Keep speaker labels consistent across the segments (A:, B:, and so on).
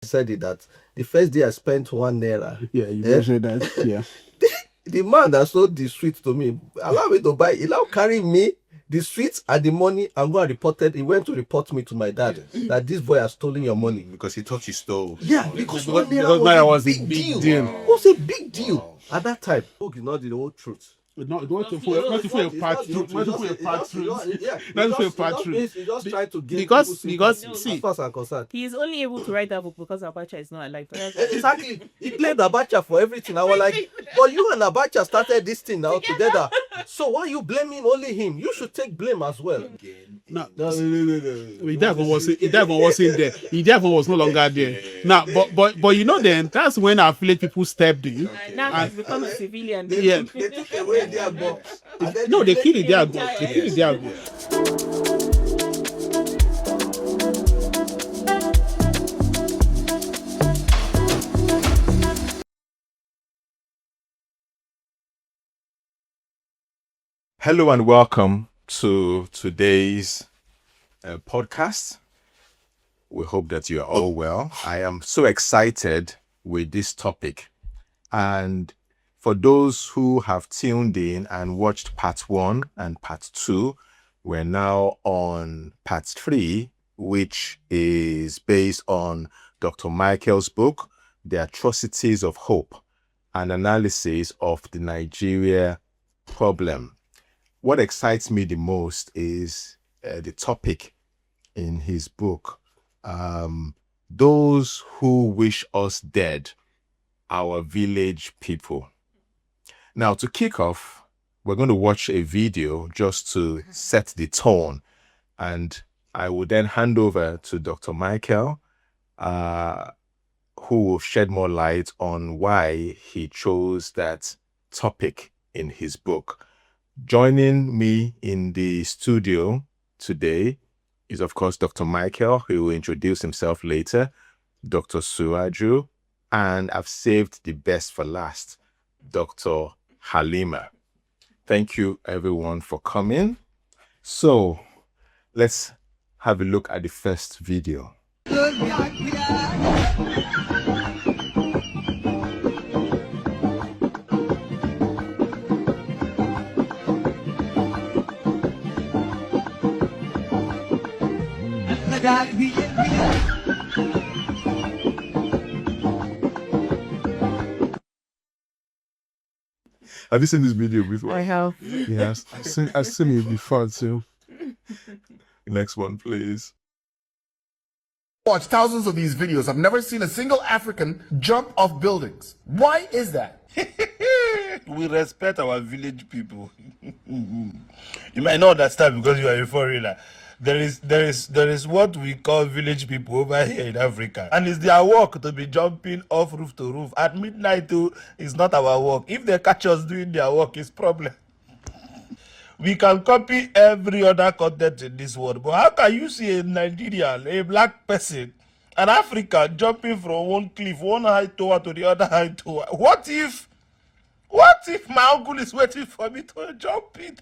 A: said it that the first day I spent 1 naira.
B: Yeah, you mentioned that. Yeah.
A: The man that sold the sweet to me, allow me to buy, he now carry me the sweets and the money and go and reported. He went to report me to my dad that this boy has stolen your money.
C: Because he thought you stole.
A: Yeah, because 1 naira was a big deal. It was a big deal at that time. Book is not the whole truth.
B: Not to for your part through.
A: He's just trying to get
B: because
A: as
B: see,
A: far as I'm concerned.
D: He is only able to write that book because Abacha is not alive.
A: Exactly. He blamed Abacha for everything. I was like, but you and Abacha started this thing now together. So why are you blaming only him? You should take blame as well.
B: No. He wasn't there. He was no longer there. Now, but you know, then that's when our village people stepped in.
D: Now he's become a civilian.
A: They took away their box.
B: No, they killed their god. They killed their god.
C: Hello and welcome to today's podcast. We hope that you are all well. I am so excited with this topic. And for those who have tuned in and watched part 1 and part 2, we're now on part 3, which is based on Dr. Michael's book, The Atrocities of Hope, an analysis of the Nigeria problem. What excites me the most is the topic in his book. Those who wish us dead, our village people. Now, to kick off, we're going to watch a video just to set the tone. And I will then hand over to Dr. Michael, who will shed more light on why he chose that topic in his book. Joining me in the studio today is, of course, Dr. Michael, who will introduce himself later, Dr. Suraju, and I've saved the best for last, Dr. Halima. Thank you, everyone, for coming. So, let's have a look at the first video. Have you seen this video before?
D: I have.
C: Yes.
B: I've seen it before too.
C: Next one, please.
E: Watched thousands of these videos. I've never seen a single African jump off buildings. Why is that?
F: We respect our village people. You might not understand because you are a foreigner. There is what we call village people over here in Africa, and it's their work to be jumping off roof to roof at midnight. Too, it's not our work. If they catch us doing their work, it's problem. We can copy every other content in this world, but how can you see a Nigerian, a black person, an African jumping from one cliff, one high tower to the other high tower? What if my uncle is waiting for me to jump it?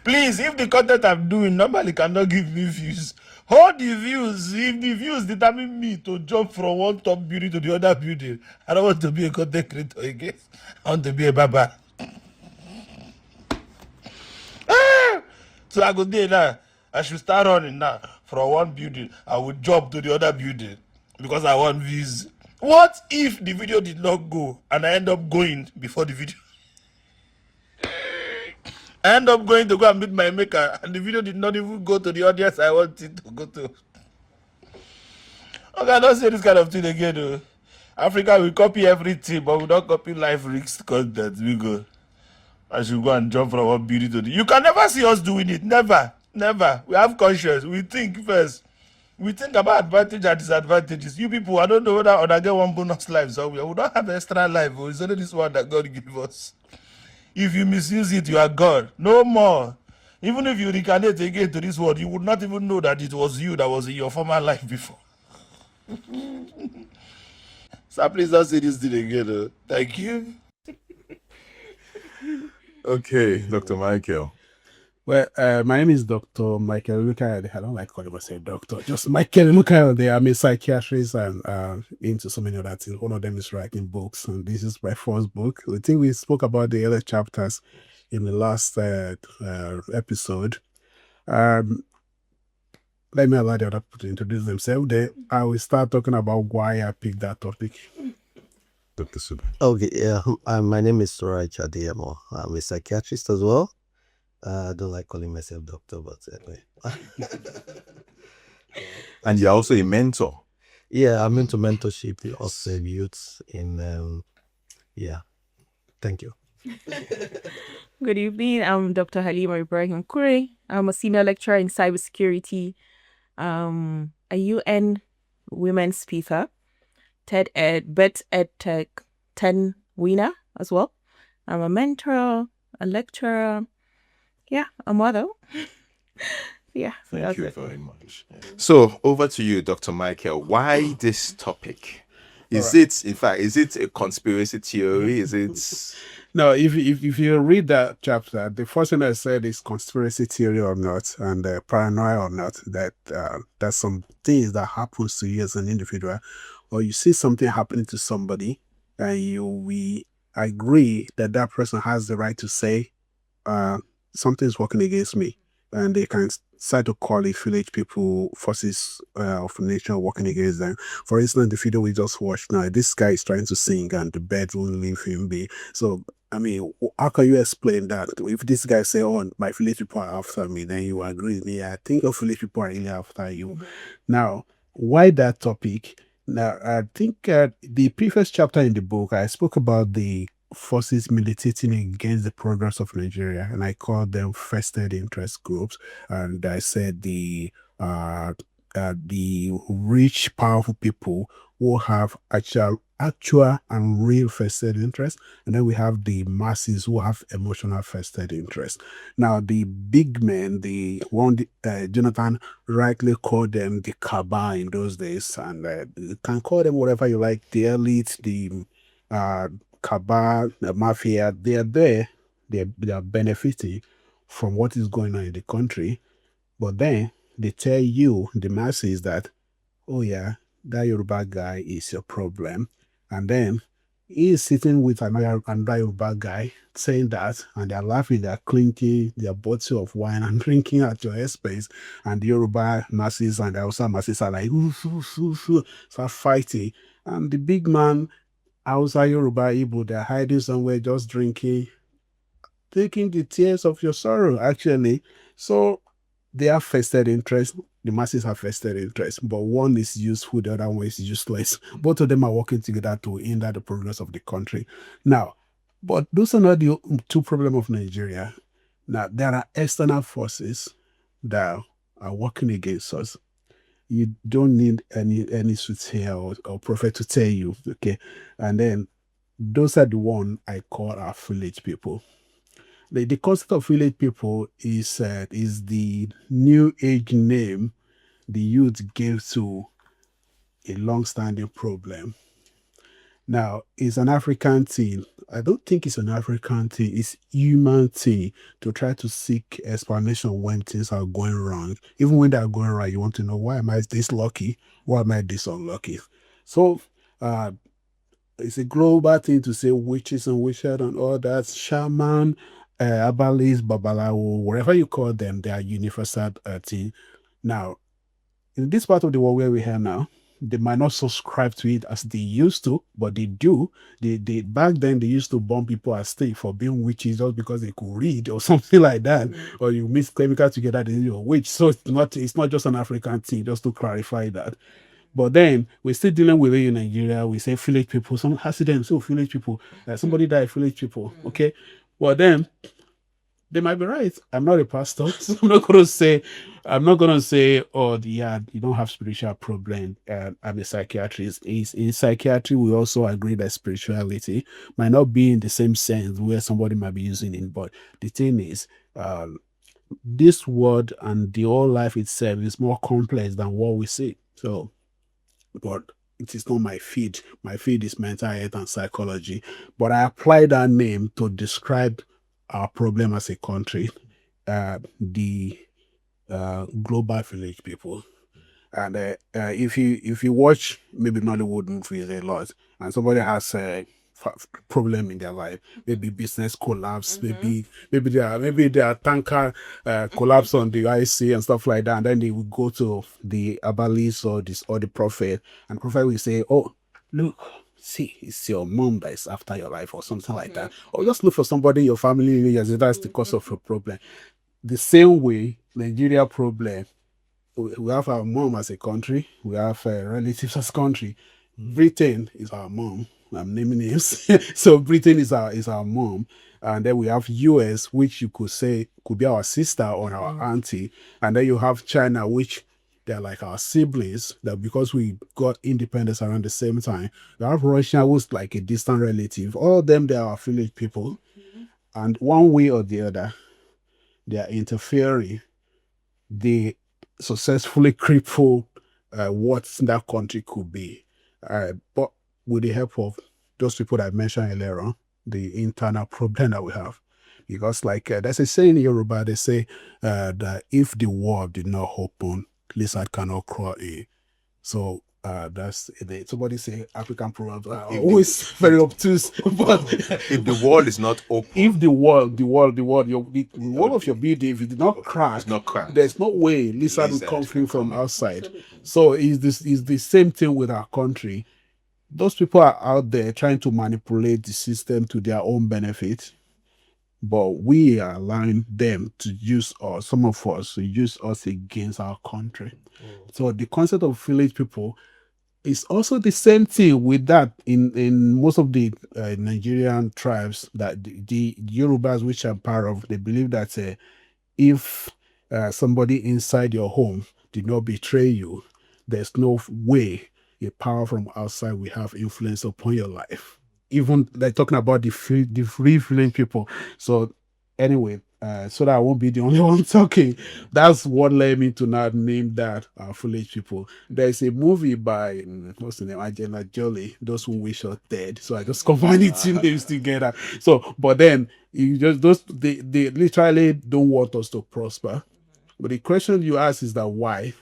F: Please, if the content I'm doing normally cannot give me views, hold the views. If the views determine me to jump from one top building to the other building, I don't want to be a content creator again. I want to be a baba. So I go there now. I should start running now. From one building, I will jump to the other building because I want views. What if the video did not go and I end up going before the video? I end up going to go and meet my maker, and the video did not even go to the audience I wanted to go to. Okay, don't say this kind of thing again, though. Africa will copy everything, but we don't copy life risk content. We go. I should go and jump from one beauty to the. You can never see us doing it. Never. Never. We have conscience. We think first. We think about advantage and disadvantages. You people, I don't know whether I get one bonus life somewhere. We don't have extra life. It's only this one that God gave us. If you misuse it, you are God. No more. Even if you reincarnate again to this world, you would not even know that it was you that was in your former life before. So please don't say this thing again. Thank you.
C: Okay, Dr. Michael.
B: Well, my name is Dr. Michael Olukayode. I don't like calling myself doctor. Just Michael Olukayode. I'm a psychiatrist and into so many other things. One of them is writing books, and this is my first book. I think we spoke about the other chapters in the last episode. Let me allow the other people to introduce themselves. Then I will start talking about why I picked that topic.
C: Dr. Sube.
A: Okay, yeah. My name is Suraju Adeyemo. I'm a psychiatrist as well. I don't like calling myself doctor, but anyway.
C: And you're also a mentor.
A: Yeah, I'm into mentorship of youths in yeah. Thank you.
D: Good evening. I'm Dr. Halima Kure. I'm a senior lecturer in cybersecurity, a UN women speaker, Bet Ed Tech 10 winner as well. I'm a mentor, a lecturer, a mother. Yeah. So
C: Thank
D: that's
C: you
D: it.
C: very much. So over to you, Dr. Michael. Why this topic? Is it a conspiracy theory? Is it?
B: No, if you read that chapter, the first thing I said is conspiracy theory or not, and paranoia or not, that there's some things that happens to you as an individual, or you see something happening to somebody, and we agree that that person has the right to say, something's working against me, and they can start to call it village people, forces of nature working against them. For instance, the video we just watched now, this guy is trying to sing and the bird won't leave him be. So, I mean, how can you explain that? If this guy say, oh, my village people are after me, then you agree with me. I think your village people are really after you. Now, why that topic? Now, I think the previous chapter in the book, I spoke about the forces militating against the progress of Nigeria, and I called them vested interest groups. And I said the rich, powerful people who have actual and real vested interest, and then we have the masses who have emotional vested interest. Now, the big men, the one Jonathan rightly called them the cabal in those days, and you can call them whatever you like, the elite, the cabal, the mafia. They are there, they are benefiting from what is going on in the country, but then they tell you, the masses, that, oh yeah, that Yoruba guy is your problem, and then he is sitting with another Yoruba guy saying that, and they're laughing, they're clinking their bottle of wine and drinking at your expense, and the Yoruba masses and the Hausa masses are like, start fighting, and the big man, Hausa, Yoruba, Igbo, they're hiding somewhere just drinking, taking the tears of your sorrow, actually. So they have vested interest. The masses have vested interest, but one is useful, the other one is useless. Both of them are working together to hinder the progress of the country. Now, but those are not the two problems of Nigeria. Now, there are external forces that are working against us. You don't need any soothsayer or prophet to tell you, okay? And then those are the one I call our village people. The concept of village people is the new age name the youth gave to a long-standing problem. Now, it's an African thing. I don't think it's an African thing. It's human thing to try to seek explanation when things are going wrong. Even when they are going right, you want to know, why am I this lucky? Why am I this unlucky? So, it's a global thing to say witches and wizards and all that. Shaman, Abalis, Babalawo, whatever you call them, they are universal thing. Now, in this part of the world where we are now, they might not subscribe to it as they used to, but they do. They back then they used to bomb people at stake for being witches just because they could read or something like that, or you mix chemical together, then you're a witch. So it's not just an African thing, just to clarify that. But then we're still dealing with it in Nigeria. We say village people, some accidents, so village people, somebody died, village people, okay? Well, then they might be right. I'm not a pastor, so I'm not gonna say, oh yeah, you don't have spiritual problem. I'm a psychiatrist. In psychiatry, we also agree that spirituality might not be in the same sense where somebody might be using it. But the thing is, this word and the whole life itself is more complex than what we see. So, but it is not my field. My field is mental health and psychology. But I apply that name to describe our problem as a country. the global village people. And if you watch maybe Nollywood movies a lot, and somebody has a problem in their life, maybe business collapse, maybe their tanker collapse on the IC and stuff like that, and then they will go to the Abalis or the prophet, and the prophet will say, "Oh, look, see, it's your mom that is after your life," or something like that, or just look for somebody in your family as that's the cause of your problem. The same way, Nigeria problem, we have our mom as a country, we have relatives as country. Britain is our mom. I'm naming names. So Britain is our mom, and then we have US, which you could say could be our sister or our auntie, and then you have China, which they're like our siblings. That because we got independence around the same time. We have Russia, who's like a distant relative. All of them, they are our village people, and one way or the other, they are interfering. They successfully cripple what that country could be. But with the help of those people that I mentioned earlier on, the internal problem that we have. Because like there's a saying in Yoruba, they say that if the world did not open, lizard cannot crawl in. So that's somebody say African proverbs are always very obtuse. But
C: If the wall is not open,
B: if the wall of your building, if it did not crack,
C: it's not cracked.
B: there's no way lizard will come through from outside. So is the same thing with our country. Those people are out there trying to manipulate the system to their own benefit, but we are allowing them to use us, some of us, to use us against our country. So the concept of village people is also the same thing with that in most of the Nigerian tribes that the Yorubas, which I'm part of, they believe that if somebody inside your home did not betray you, there's no way a power from outside will have influence upon your life. Even like talking about the free village people. So anyway, so that I won't be the only one talking. That's what led me to now name that village people. There's a movie by what's the name, Angelina Jolie, Those Who Wish Us Dead. So I just combined the two names together. So, but then you just they literally don't want us to prosper. But the question you ask is that why?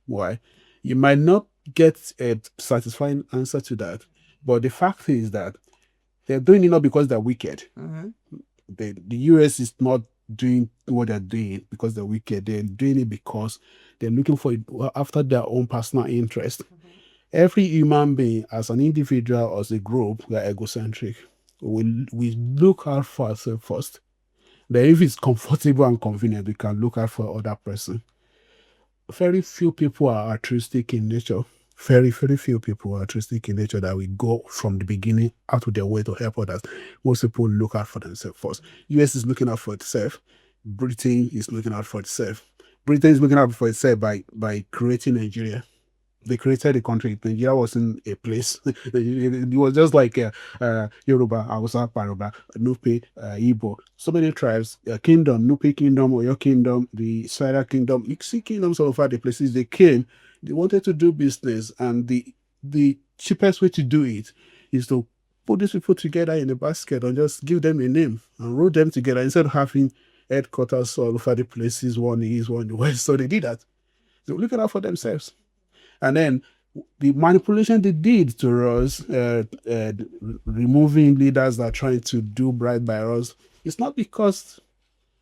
B: Why? You might not get a satisfying answer to that, but the fact is that they're doing it not because they're wicked. The US is not doing what they're doing because they're wicked. They're doing it because they're looking for it after their own personal interest. Every human being, as an individual or as a group, we're egocentric. We look out for ourselves first. Then if it's comfortable and convenient, we can look out for other person. Very few people are altruistic in nature. Very, very few people are altruistic in nature that we go from the beginning out of their way to help others. Most people look out for themselves first. US is looking out for itself. Britain is looking out for itself. Britain is looking out for itself by creating Nigeria. They created the country. Nigeria wasn't a place. It was just like Yoruba, Hausa, Yoruba, Nupe, Igbo. So many tribes, kingdom, Nupe kingdom, Oyo kingdom, the Sierra kingdom. You see kingdoms all over the places they came. They wanted to do business, and the cheapest way to do it is to put these people together in a basket and just give them a name and roll them together instead of having headquarters all over the places, one east, one west. So they did that. They were looking out for themselves. And then the manipulation they did to us, removing leaders that are trying to do right by us, it's not because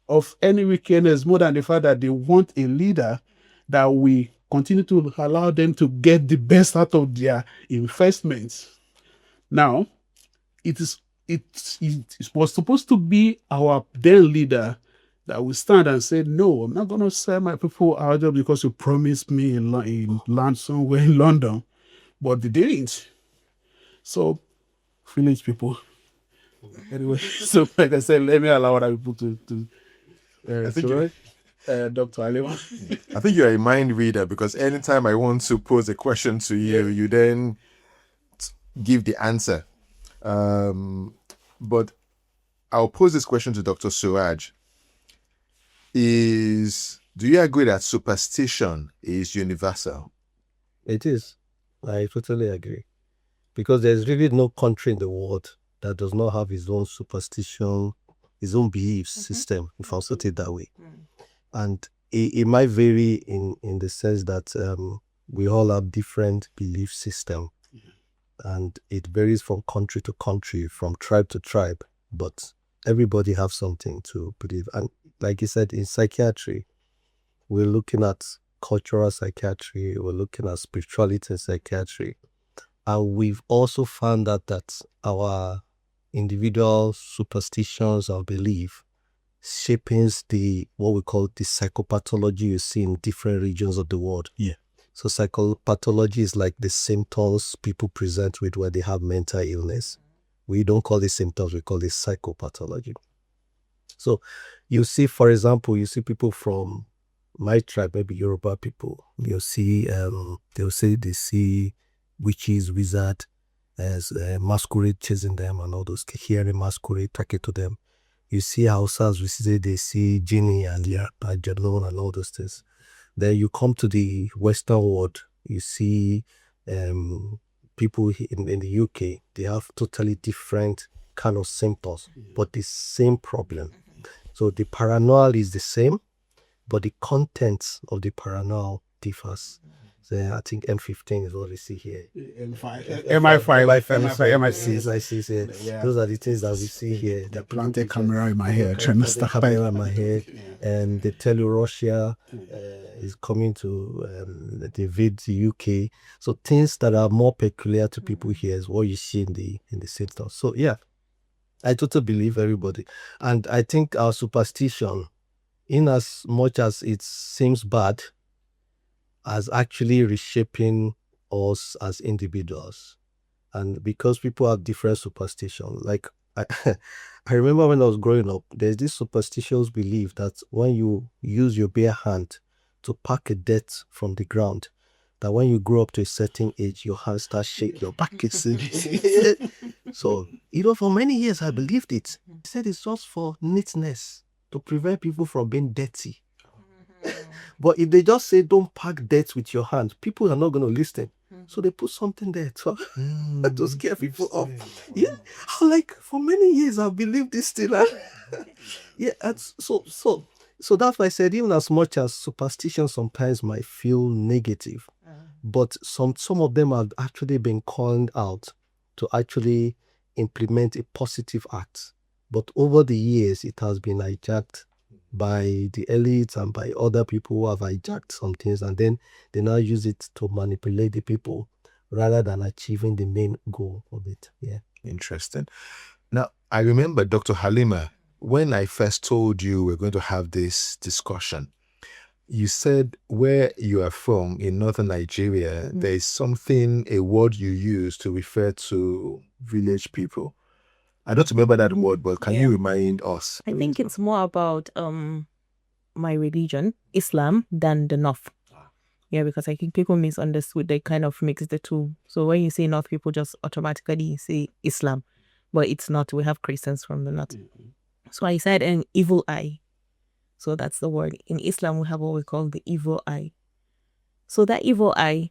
B: of any wickedness, more than the fact that they want a leader that we continue to allow them to get the best out of their investments. Now, it was supposed to be our then leader that will stand and say, no, I'm not going to sell my people out just because you promised me in land somewhere in London. But they didn't. So, village people. Anyway, so like I said, let me allow other people to Dr. Halima.
C: I think you're a mind reader, because anytime I want to pose a question to you, you then give the answer. But I'll pose this question to Dr. Suraj. Do you agree that superstition is universal?
A: It is. I totally agree. Because there's really no country in the world that does not have its own superstition his own belief system, if I'll put it that way. And it might vary in the sense that we all have different belief system, and it varies from country to country, from tribe to tribe, but everybody have something to believe. And like you said, in psychiatry, we're looking at cultural psychiatry, we're looking at spirituality in psychiatry, and we've also found out that our individual superstitions or belief shapes the what we call the psychopathology you see in different regions of the world.
B: Yeah.
A: So psychopathology is like the symptoms people present with when they have mental illness. We don't call it symptoms, we call it psychopathology. So you see, for example, you see people from my tribe, maybe Yoruba people, you'll see they'll say they see witches, wizard, as masquerade chasing them and all those, hearing masquerade talking to them. You see Hausas, we say they see genie and Jalon and all those things. Then you come to the Western world, you see people in the UK, they have totally different kind of symptoms, but the same problem. So the paranormal is the same, but the contents of the paranormal differs. So I think M15 is what we see here.
B: MI5,
A: MI6,
B: Yeah.
A: those are the things that we see here.
B: They planted camera in my head, trying to stop
A: camera in my head, and they tell you Russia is coming to invade the UK. So things that are more peculiar to people here is what you see in the symptoms. So yeah, I totally believe everybody, and I think our superstition, in as much as it seems bad, as actually reshaping us as individuals. And because people have different superstition, like I, I remember when I was growing up, there's this superstitious belief that when you use your bare hand to pack a dirt from the ground, that when you grow up to a certain age, your hand starts shaking, your back is so, for many years I believed it. I said it's just for neatness, to prevent people from being dirty. But if they just say don't pack dirt with your hand, people are not going to listen. So they put something there to scare people off. Yeah, like for many years I've believed this thing. Yeah, and so that's why I said, even as much as superstition sometimes might feel negative, but some of them have actually been called out to actually implement a positive act. But over the years, it has been hijacked by the elites and by other people who have hijacked some things, and then they now use it to manipulate the people rather than achieving the main goal of it. Yeah.
C: Interesting. Now, I remember, Dr. Halima, when I first told you we're going to have this discussion, you said where you are from in northern Nigeria, there is something, a word you use to refer to village people. I don't remember that word, but can you remind us?
D: I think it's more about my religion, Islam, than the North. Yeah, because I think people misunderstood. They kind of mix the two. So when you say North, people just automatically say Islam, but it's not. We have Christians from the North. So I said an evil eye. So that's the word. In Islam, we have what we call the evil eye. So that evil eye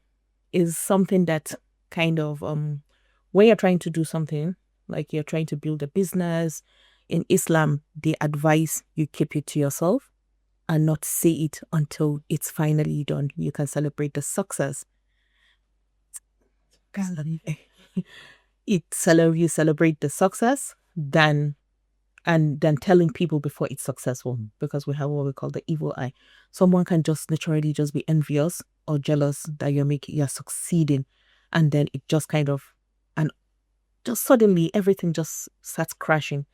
D: is something that kind of, when you're trying to do something, like you're trying to build a business, in Islam, they advise you keep it to yourself and not say it until it's finally done. You can celebrate the success. You celebrate the success than telling people before it's successful, because we have what we call the evil eye. Someone can just naturally just be envious or jealous that you're succeeding, and then it just kind of, and just suddenly everything just starts crashing,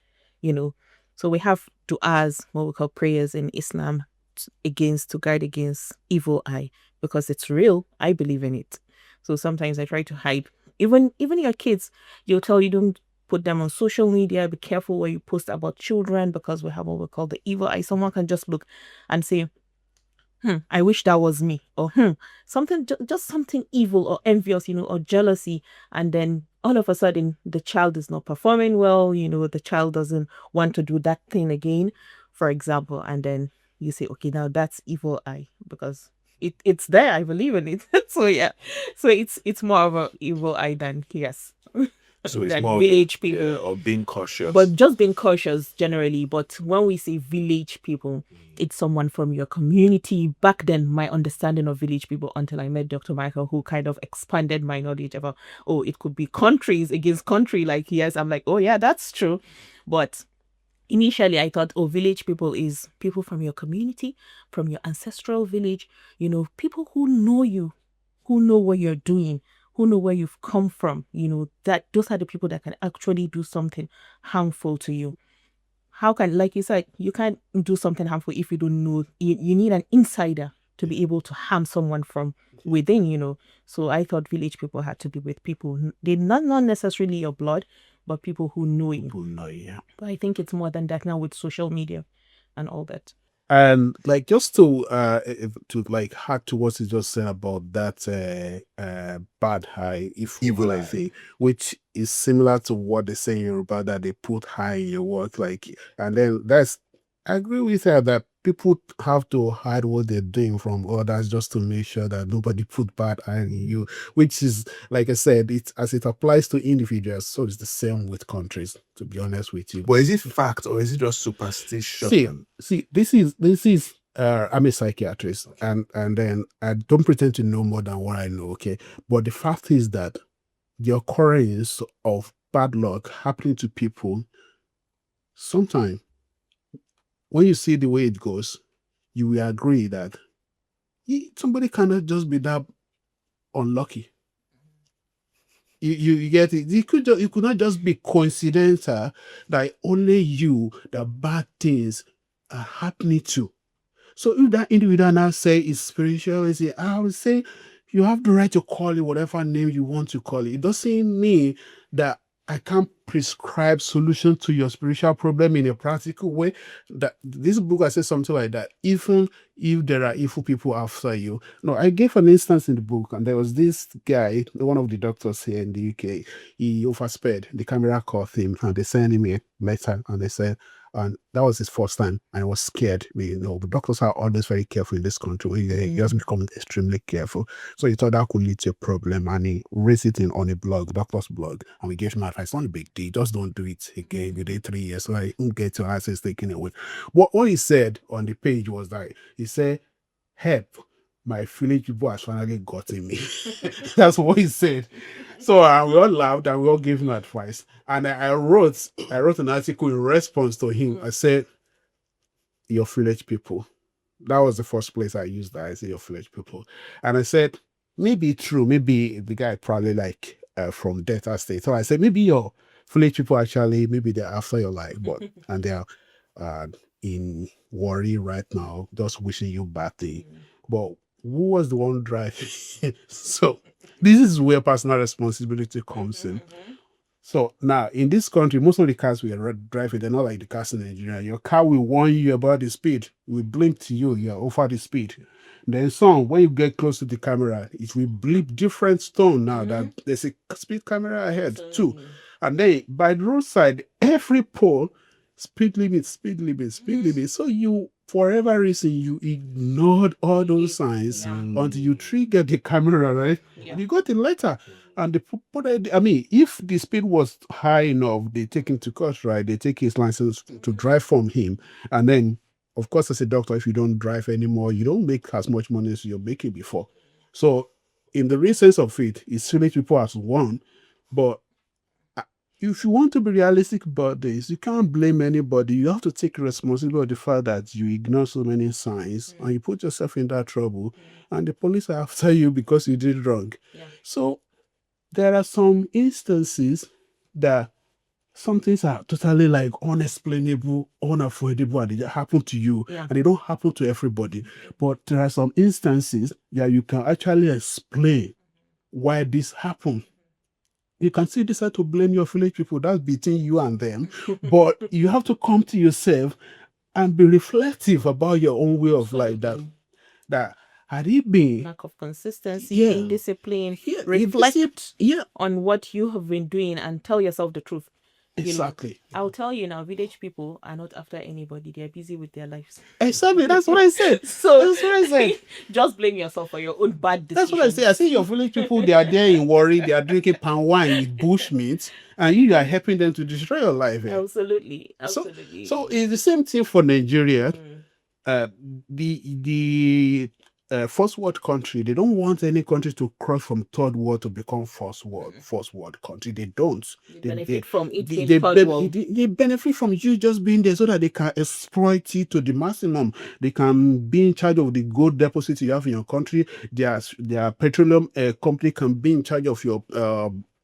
D: So we have du'as, what we call prayers in Islam, to guard against evil eye, because it's real. I believe in it. So sometimes I try to hide. Even your kids, you'll tell you don't put them on social media. Be careful where you post about children, because we have what we call the evil eye. Someone can just look and say, I wish that was me, or something, just something evil or envious, or jealousy, and then all of a sudden the child is not performing well, the child doesn't want to do that thing again, for example, and then you say, okay, now that's evil eye, because it's there. I believe in it. So yeah, so it's more of an evil eye than yes.
C: So it's
D: than
C: more
D: village people.
C: of being cautious.
D: But just being cautious generally. But when we say village people, it's someone from your community. Back then, my understanding of village people, until I met Dr. Michael, who kind of expanded my knowledge about, oh, it could be countries against country. Like, yes, I'm like, oh, yeah, that's true. But initially, I thought, oh, village people is people from your community, from your ancestral village, people who know you, who know what you're doing, who know where you've come from, that those are the people that can actually do something harmful to you. How can, like you said, you can't do something harmful if you don't know. You need an insider to be able to harm someone from within. So I thought village people had to be with people. They're not necessarily your blood, but people who know you.
B: People know, yeah.
D: But I think it's more than that now with social media and all that.
B: And like just to like add to what you just said about that bad eye, evil eye thing, which is similar to what they say in Yoruba, that they put high in your work, like, and then I agree with her that people have to hide what they're doing from others just to make sure that nobody put bad eye in you, which is, like I said, it as it applies to individuals, so it's the same with countries, to be honest with you.
C: But is it fact or is it just superstition?
B: See, this is I'm a psychiatrist, and then I don't pretend to know more than what I know, okay? But the fact is that the occurrence of bad luck happening to people, sometimes when you see the way it goes, you will agree that somebody cannot just be that unlucky. You get it? It could not just be coincidental that only you that bad things are happening to. So if that individual now say it's spiritual, I would say you have the right to call it whatever name you want to call it. It doesn't mean that I can't prescribe solution to your spiritual problem in a practical way. That this book, I said something like that. Even if there are evil people after you. No, I gave an instance in the book, and there was this guy, one of the doctors here in the UK. He oversped. The camera caught him, and they sent him a letter, and they said, and that was his first time, and I was scared. The doctors are always very careful in this country. He has become extremely careful. So he thought that could lead to a problem, and he raised it on a blog, doctor's blog, and we gave him advice. It's not a big deal. Just don't do it again. You did 3 years, so I won't get your access taken away. What he said on the page was that he said, "Help, my village people has finally gotten me." That's what he said. So we all laughed and we all gave him advice. And I wrote an article in response to him. I said, "Your village people." That was the first place I used that. I said, "Your village people." And I said, maybe true. Maybe the guy probably like from Delta State. So I said, maybe your village people actually, maybe they're after your life, but and they're in worry right now, just wishing you bad thing. But who was the one driving? So this is where personal responsibility comes in. So now in this country, most of the cars we are driving, they're not like the cars in Nigeria. Your car will warn you about the speed. It will blink to you, you're over the speed. Then some, when you get close to the camera, it will bleep different tone now that there's a speed camera ahead too. And then by the roadside, every pole, speed limit, speed limit, speed limit. So you, for whatever reason, you ignored all those signs until you triggered the camera, right? And you got the letter. And if the speed was high enough, they take him to court, right? They take his license to drive from him. And then, of course, as a doctor, if you don't drive anymore, you don't make as much money as you're making before. So in the real sense of it, it's village people as one. But if you want to be realistic about this, you can't blame anybody. You have to take responsibility of the fact that you ignore so many signs and you put yourself in that trouble, and the police are after you because you did wrong. So there are some instances that some things are totally like unexplainable, unavoidable, and they happen to you, and they don't happen to everybody. But there are some instances that you can actually explain why this happened. You can still decide to blame your village people. That's between you and them. But you have to come to yourself and be reflective about your own way of life. That had it been
D: lack of consistency, indiscipline, reflect on what you have been doing and tell yourself the truth.
B: Exactly.
D: I'll tell you now, village people are not after anybody. They're busy with their lives.
B: Exactly. That's what I said.
D: So
B: That's what I said.
D: just blame yourself for your own bad decisions.
B: That's what I say. I see your village people, they are there in worry, they are drinking palm wine with bushmeat, and you are helping them to destroy your life. Eh?
D: Absolutely.
B: So it's the same thing for Nigeria. The first world country, they don't want any country to cross from third world to become first world country. They don't.
D: They benefit from it being third world.
B: They benefit from you just being there so that they can exploit it to the maximum. They can be in charge of the gold deposits you have in your country. Their petroleum company can be in charge of your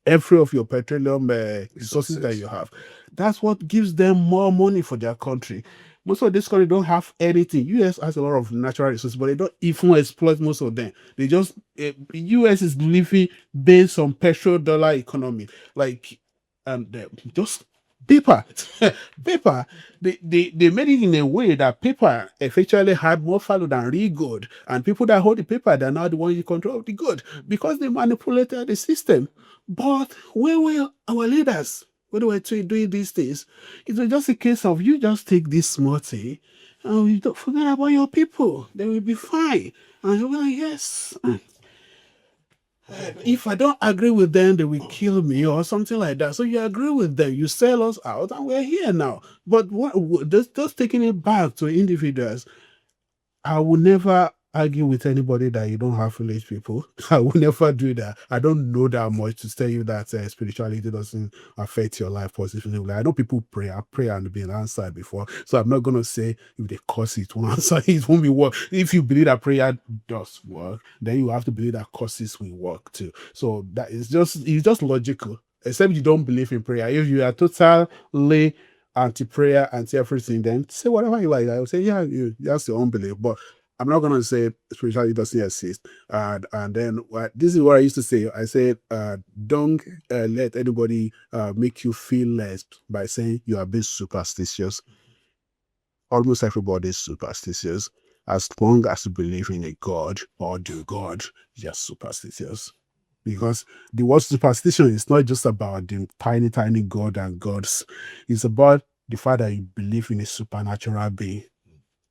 B: every of your petroleum resources that you have. That's what gives them more money for their country. Most of this country don't have anything. US has a lot of natural resources, but they don't even exploit most of them. They just US is living based on petrodollar economy, like, and just paper. Paper. They made it in a way that paper effectively had more value than real gold, and people that hold the paper, they're now the ones in control of the gold because they manipulated the system. But where were our leaders? When they were doing these things, it was just a case of you just take this small thing and you don't forget about your people. They will be fine. And you'll be like, yes. If I don't agree with them, they will kill me or something like that. So you agree with them, you sell us out, and we're here now. But just taking it back to individuals, I will never argue with anybody that you don't have village people. I will never do that. I don't know that much to tell you that spirituality doesn't affect your life positively. I know people pray. I pray and been answered before. So I'm not going to say if they curse it won't answer, it won't be work. If you believe that prayer does work, then you have to believe that curses will work too. So that is it's just logical. Except you don't believe in prayer. If you are totally anti-prayer, anti-everything, then say whatever you like. I will say, yeah, that's your own belief. But I'm not going to say spirituality doesn't exist. And then this is what I used to say. I said, don't let anybody make you feel less by saying you are being superstitious. Almost everybody is superstitious. As long as you believe in a God or the God, you're superstitious. Because the word superstition is not just about the tiny, tiny God and gods. It's about the fact that you believe in a supernatural being.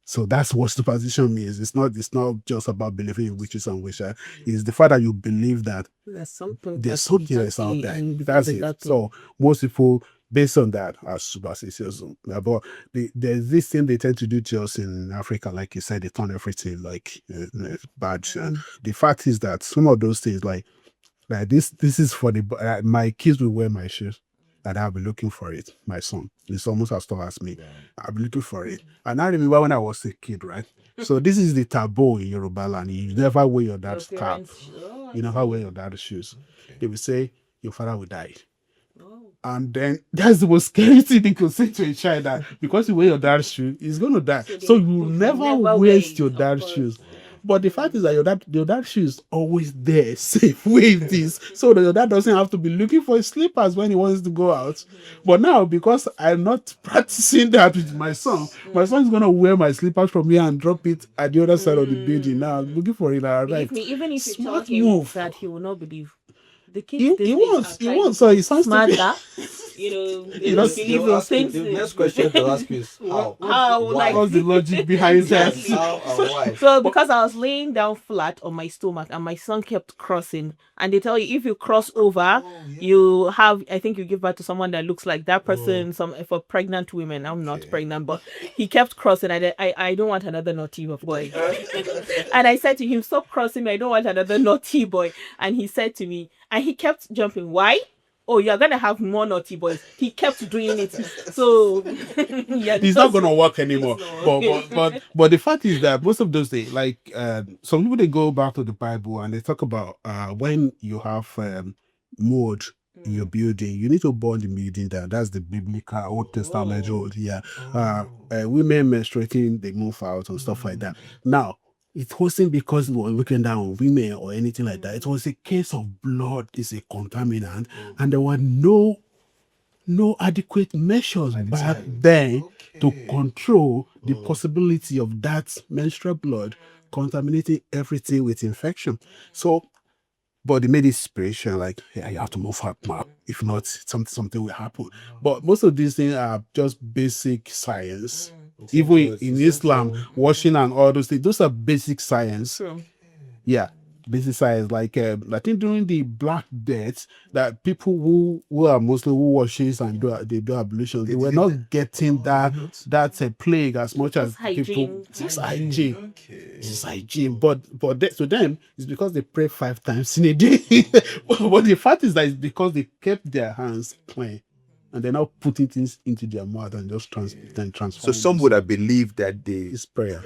B: So that's what superstition means. It's not just about believing in witches and witches. It's the fact that you believe that
D: there's something
B: that's out there. That's it. So most people, based on that, are superstitious. But there's this thing they tend to do to us in Africa, like you said, they turn everything like bad. The fact is that some of those things, like this is for the my kids will wear my shoes. And I'll be looking for it. My son, he's almost as tall as me. I'll be looking for it. And I remember when I was a kid, right? So this is the taboo in Yoruba land. You never wear your dad's cap. You never wear your dad's shoes. They will say your father will die. And then that's the most scary thing they could say to a child, that because you wear your dad's shoe, he's going to die. So you never waste your dad's shoes. But the fact is that your dad's shoe is always there, safe with this, so that your dad doesn't have to be looking for his slippers when he wants to go out. But now, because I'm not practicing that with my son is going to wear my slippers from here and drop it at the other side of the building. Now I'm looking for it. Right.
D: Even if you tell him that, he will not believe. The kids,
B: he wants. So he sounds
D: smarter. They don't believe those things.
A: The next question to ask you is how?
B: What's the logic behind that?
A: How and why?
D: So because I was laying down flat on my stomach and my son kept crossing, and they tell you if you cross over, you have, I think you give birth to someone that looks like that person. For pregnant women, I'm not pregnant, but he kept crossing. I don't want another naughty boy. And I said to him, stop crossing me. I don't want another naughty boy. And he said to me, and he kept jumping. Why? Oh, you're gonna have more naughty boys. He kept doing it. So
B: it's not gonna work anymore. But the fact is that most of those days, like some people, they go back to the Bible and they talk about when you have mold in your building, you need to burn the building down. That's the biblical Old Testament rule. Yeah. Women menstruating, they move out and stuff like that. Now, it wasn't because we were looking down on women or anything like that. It was a case of blood is a contaminant, and there were no adequate measures back then to control the possibility of that menstrual blood contaminating everything with infection. So but they made it spiritual, like, yeah, you have to move up, man. If not, something will happen. But most of these things are just basic science. Even in Islam, washing and all those things, those are basic science.
D: True.
B: Yeah, basic science. Like I think during the Black Death, that people who are Muslim who washes and they do ablutions, they were not getting that's a plague as much as people. It's hygiene. It's hygiene. But to them, it's because they pray 5 times in a day. But the fact is that it's because they kept their hands clean. And they're now putting things into their mouth and just transform.
C: So some would have believed that
B: It's prayer.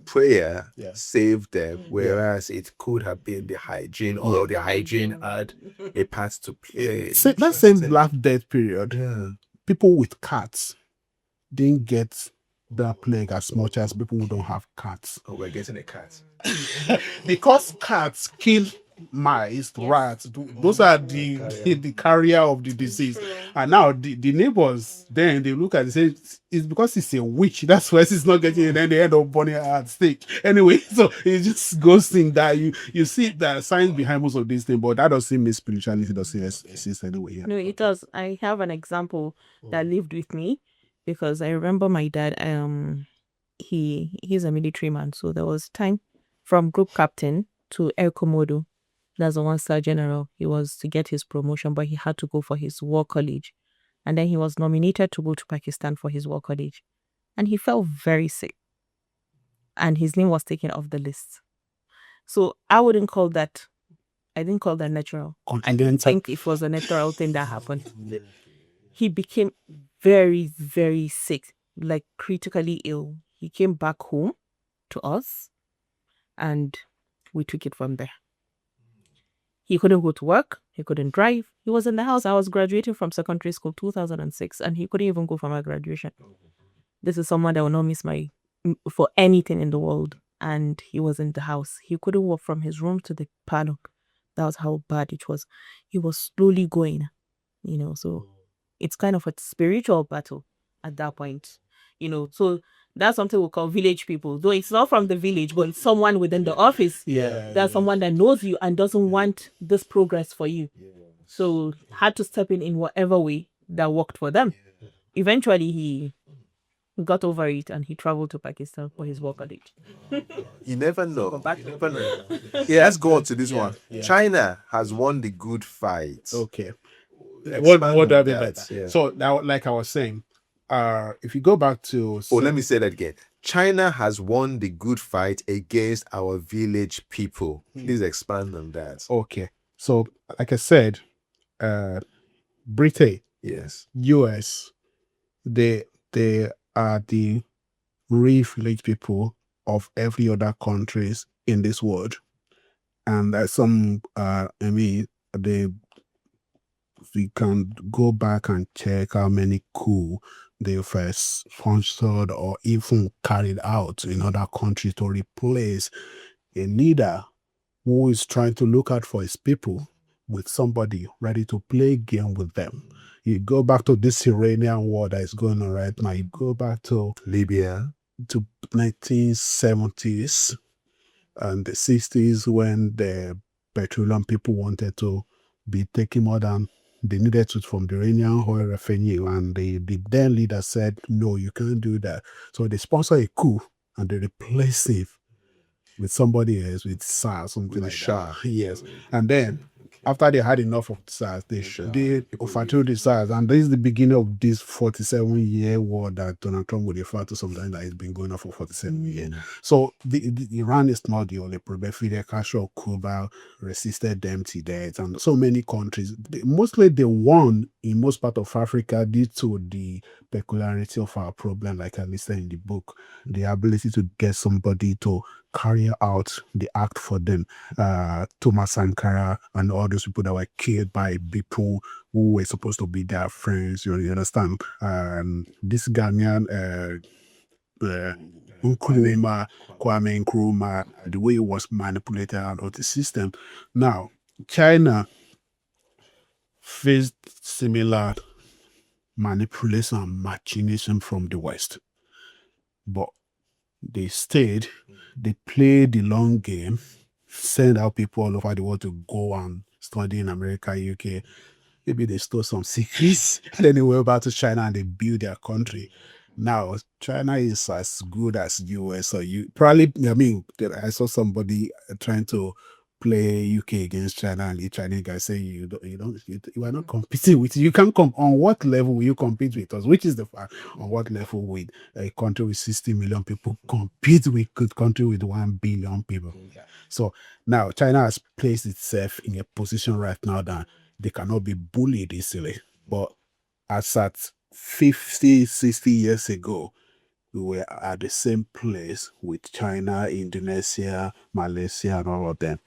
C: prayer
B: Yeah.
C: saved them, whereas it could have been the hygiene, or the hygiene had a part to play.
B: That same Black Death period,
C: Yeah.
B: people with cats didn't get that plague as much as people who don't have cats.
C: Oh, we're getting a cat.
B: Because cats kill mice, rats, those are the carrier of the disease. And now the neighbors, then they look at it and say, it's because it's a witch, that's why she's not getting it, and then they end up burning her at stake. Anyway, so it just goes in that you see the science behind most of these things, but that doesn't mean spirituality doesn't exist anyway. Yeah.
D: No, it does. I have an example that lived with me because I remember my dad. He's a military man, so there was time from group captain to air commodore. That's the 1-star general. He was to get his promotion, but he had to go for his war college, and then he was nominated to go to Pakistan for his war college, and he fell very sick, and his name was taken off the list. So I didn't call that natural. I think it was a natural thing that happened. He became very, very sick, like critically ill. He came back home to us and we took it from there. He couldn't go to work. He couldn't drive. He was in the house. I was graduating from secondary school 2006 and he couldn't even go for my graduation. This is someone that will not miss for anything in the world. And he was in the house. He couldn't walk from his room to the parlor. That was how bad it was. He was slowly going, so it's kind of a spiritual battle at that point, so that's something we call village people, though it's not from the village, but it's someone within the office. That's someone that knows you and doesn't want this progress for you. So had to step in whatever way that worked for them. Eventually he got over it and he traveled to Pakistan for his work college.
C: You never know. Yeah, let's go on to this one. Yeah. China has won the good fight.
B: Okay. What do I mean by that?
C: Yeah.
B: So now, like I was saying, if you go back to...
C: let me say that again. China has won the good fight against our village people. Please expand on that.
B: Okay. So, like I said, Britain,
C: yes,
B: US, they are the real village people of every other countries in this world. And we can go back and check how many coups they first sponsored or even carried out in other countries to replace a leader who is trying to look out for his people with somebody ready to play a game with them. You go back to this Iranian war that is going on right now. You go back to
C: Libya,
B: to 1970s and the 60s when the petroleum people wanted to be taking more than they needed to from the Iranian oil revenue, and the then leader said, no, you can't do that. So they sponsor a coup and they replace it with somebody else, with SARS, something like that. Yes. And then after they had enough of SARS, they overthrew the SARS. And this is the beginning of this 47-year war that Donald Trump would refer to, something that has been going on for 47 years. So the Iran is not the only problem. Fidel Castro, Cuba resisted them to death, and so many countries. Mostly they won in most part of Africa due to the peculiarity of our problem, like I listed in the book, the ability to get somebody to carry out the act for them. Thomas Sankara and all those people that were killed by people who were supposed to be their friends, you understand? This Ghanaian Kwame Nkrumah, the way it was manipulated out of the system. Now, China faced similar manipulation and machination from the West, but they stayed, they played the long game, send out people all over the world to go and study in America, UK. Maybe they stole some secrets and then they went back to China and they built their country. Now China is as good as US or you probably. I mean, I saw somebody trying to play UK against China, and the Chinese guy say you are not competing with. You can't come on what level will you compete with us? Which is the fact. On what level with a country with 60 million people compete with a country with 1 billion people? So now China has placed itself in a position right now that they cannot be bullied easily. But as at 50, 60 years ago, we were at the same place with China, Indonesia, Malaysia, and all of them.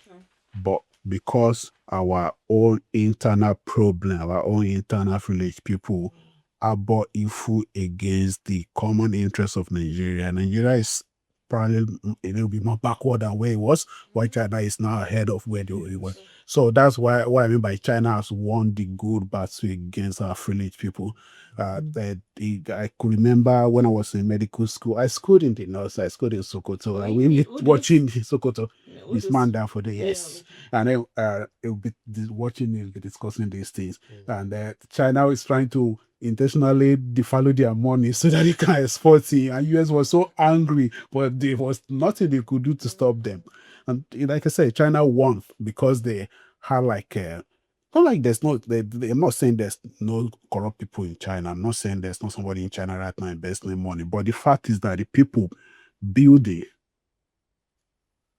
B: But because our own internal problem, our own internal village people are bought evil against the common interest of Nigeria. Nigeria is probably a little bit more backward than where it was, while China is now ahead of where they were. So that's why what I mean by China has won the good battle against our village people. I could remember when I was in medical school, I schooled in the north, I schooled in Sokoto. And we watching Sokoto, this man down for the yes. And then it'll be watching, he'll be discussing these things. And China is trying to intentionally devalue their money so that they can export it. And US was so angry, but there was nothing they could do to stop them. And like I said, China won because they had like not like there's no. I'm not saying there's no corrupt people in China. I'm not saying there's not somebody in China right now investing money. But the fact is that the people building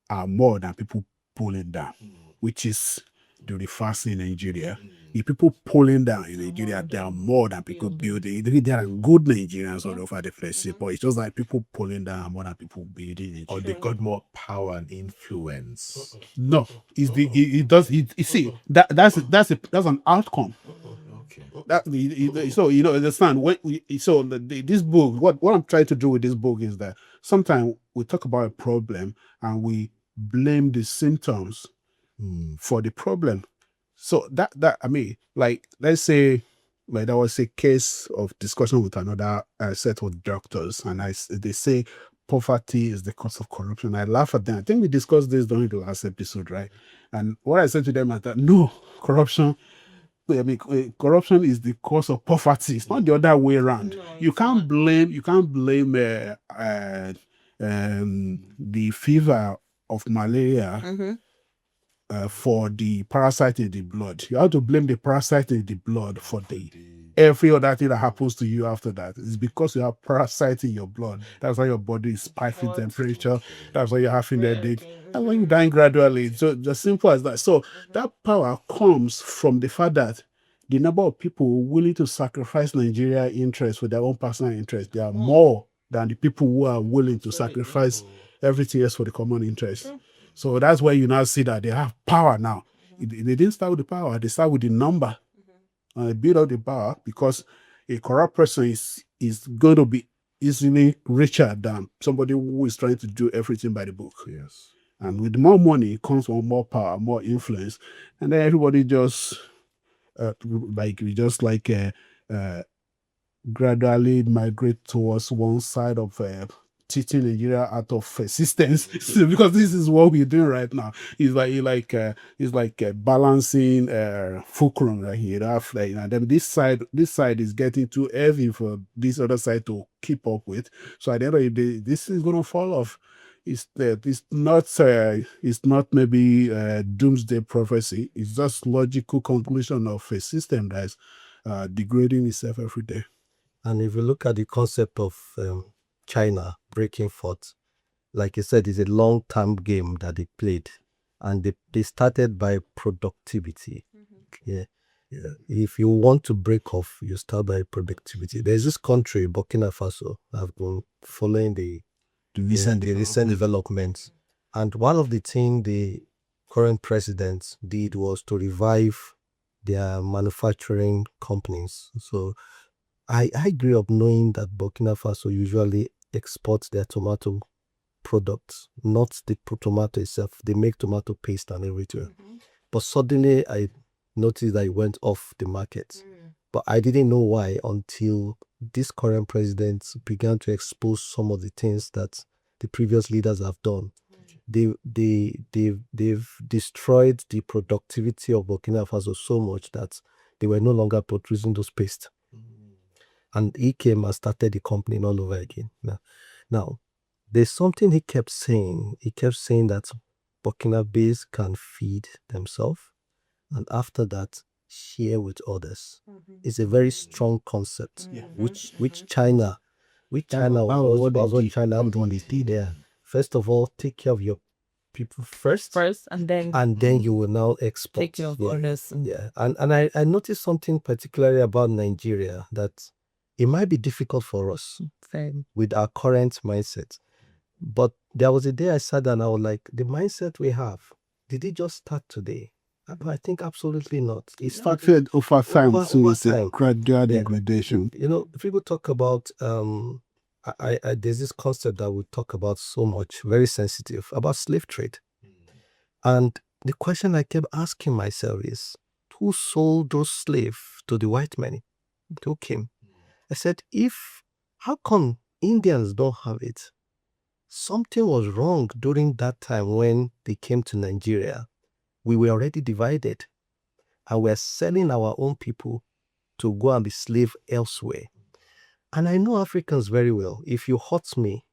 B: are more than people pulling down, which is the reverse in Nigeria. The people pulling down in Nigeria, they are more than people building. There are good Nigerians all over the place, but it's just like people pulling down are more than people building.
C: Or they got more power and influence.
B: No, it's the it does it. You see that's an outcome.
C: Okay.
B: So you know, understand when this book. What I'm trying to do with this book is that sometimes we talk about a problem and we blame the symptoms for the problem. So that I mean, like let's say, like there was a case of discussion with another set of doctors, and they say poverty is the cause of corruption. I laugh at them. I think we discussed this during the last episode, right? And what I said to them is that no, corruption is the cause of poverty. It's not the other way around. You can't blame the fever of malaria for the parasite in the blood. You have to blame the parasite in the blood for every other thing that happens to you after that. It's because you have parasite in your blood. That's why your body is spiking temperature. That's why you're having a headache. That's why you're dying gradually. So just simple as that. So that power comes from the fact that the number of people willing to sacrifice Nigeria interest for their own personal interest, they are more than the people who are willing to sacrifice everything else for the common interest. So that's where you now see that they have power now. They didn't start with the power, they start with the number. And they build up the power because a corrupt person is going to be easily richer than somebody who is trying to do everything by the book.
C: Yes.
B: And with more money comes more power, more influence. And then everybody just gradually migrate towards one side of teaching Nigeria out of persistence. Because this is what we're doing right now. It's like balancing fulcrum right here. And then this side is getting too heavy for this other side to keep up with. So at the end of the day, this is going to fall off. It's not maybe doomsday prophecy. It's just logical conclusion of a system that is degrading itself every day.
A: And if you look at the concept of China breaking forth, like you said, it's a long-term game that they played, and they started by productivity. Yeah. If you want to break off, you start by productivity. There's this country, Burkina Faso. I've been following the recent developments, and one of the things the current president did was to revive their manufacturing companies. So I grew up knowing that Burkina Faso usually exports their tomato products, not the tomato itself. They make tomato paste and everything. But suddenly I noticed that it went off the market. But I didn't know why until this current president began to expose some of the things that the previous leaders have done. they've destroyed the productivity of Burkina Faso so much that they were no longer producing those paste. And he came and started the company all over again. Now, there's something he kept saying. He kept saying that Burkinabes can feed themselves, and after that, share with others. It's a very strong concept, which China was what China did. Yeah. First of all, take care of your people first,
D: and then
A: you will now export.
D: take care of others.
A: Yeah, and I noticed something particularly about Nigeria, that it might be difficult for us
D: Same.
A: with our current mindset. But there was a day I sat down and I was like, the mindset we have, did it just start today? I think absolutely not. It
B: started over time, so it's a
A: time.
B: gradual degradation.
A: You know, people talk about there's this concept that we talk about so much, very sensitive, about slave trade. And the question I kept asking myself is, who sold those slaves to the white men? Who came? I said, how come Indians don't have it? Something was wrong during that time when they came to Nigeria. We were already divided, and we're selling our own people to go and be slave elsewhere. And I know Africans very well. If you hurt me,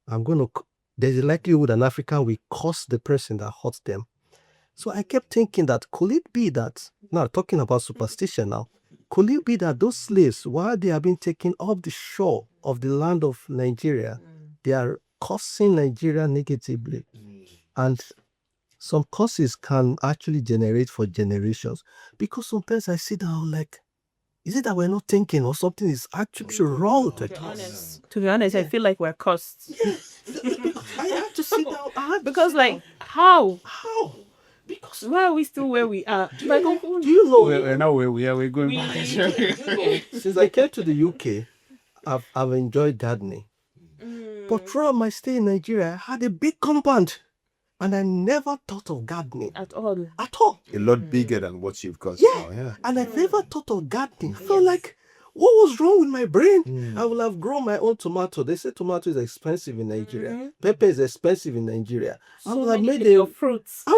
A: there's a likelihood an African will curse the person that hurts them. So I kept thinking that, could it be that, now talking about superstition now, could it be that those slaves, while they are being taken off the shore of the land of Nigeria, they are cursing Nigeria negatively? And some curses can actually generate for generations. Because sometimes I sit down like, is it that we're not thinking, or something is actually wrong? To
D: be honest, I feel like we're cursed.
A: I have to sit down.
D: Because like, how?
A: Because
D: why are we still where we are?
A: Do you know?
B: We're not where we are. We're going back.
A: Since I came to the UK, I've enjoyed gardening. But throughout my stay in Nigeria, I had a big compound, and I never thought of gardening
D: at all.
C: A lot bigger than what you've got now. Yeah.
A: And I never thought of gardening. I felt like, what was wrong with my brain? I will have grown my own tomato. They say tomato is expensive in Nigeria. Pepper is expensive in Nigeria. I will have made your
D: fruits.
A: I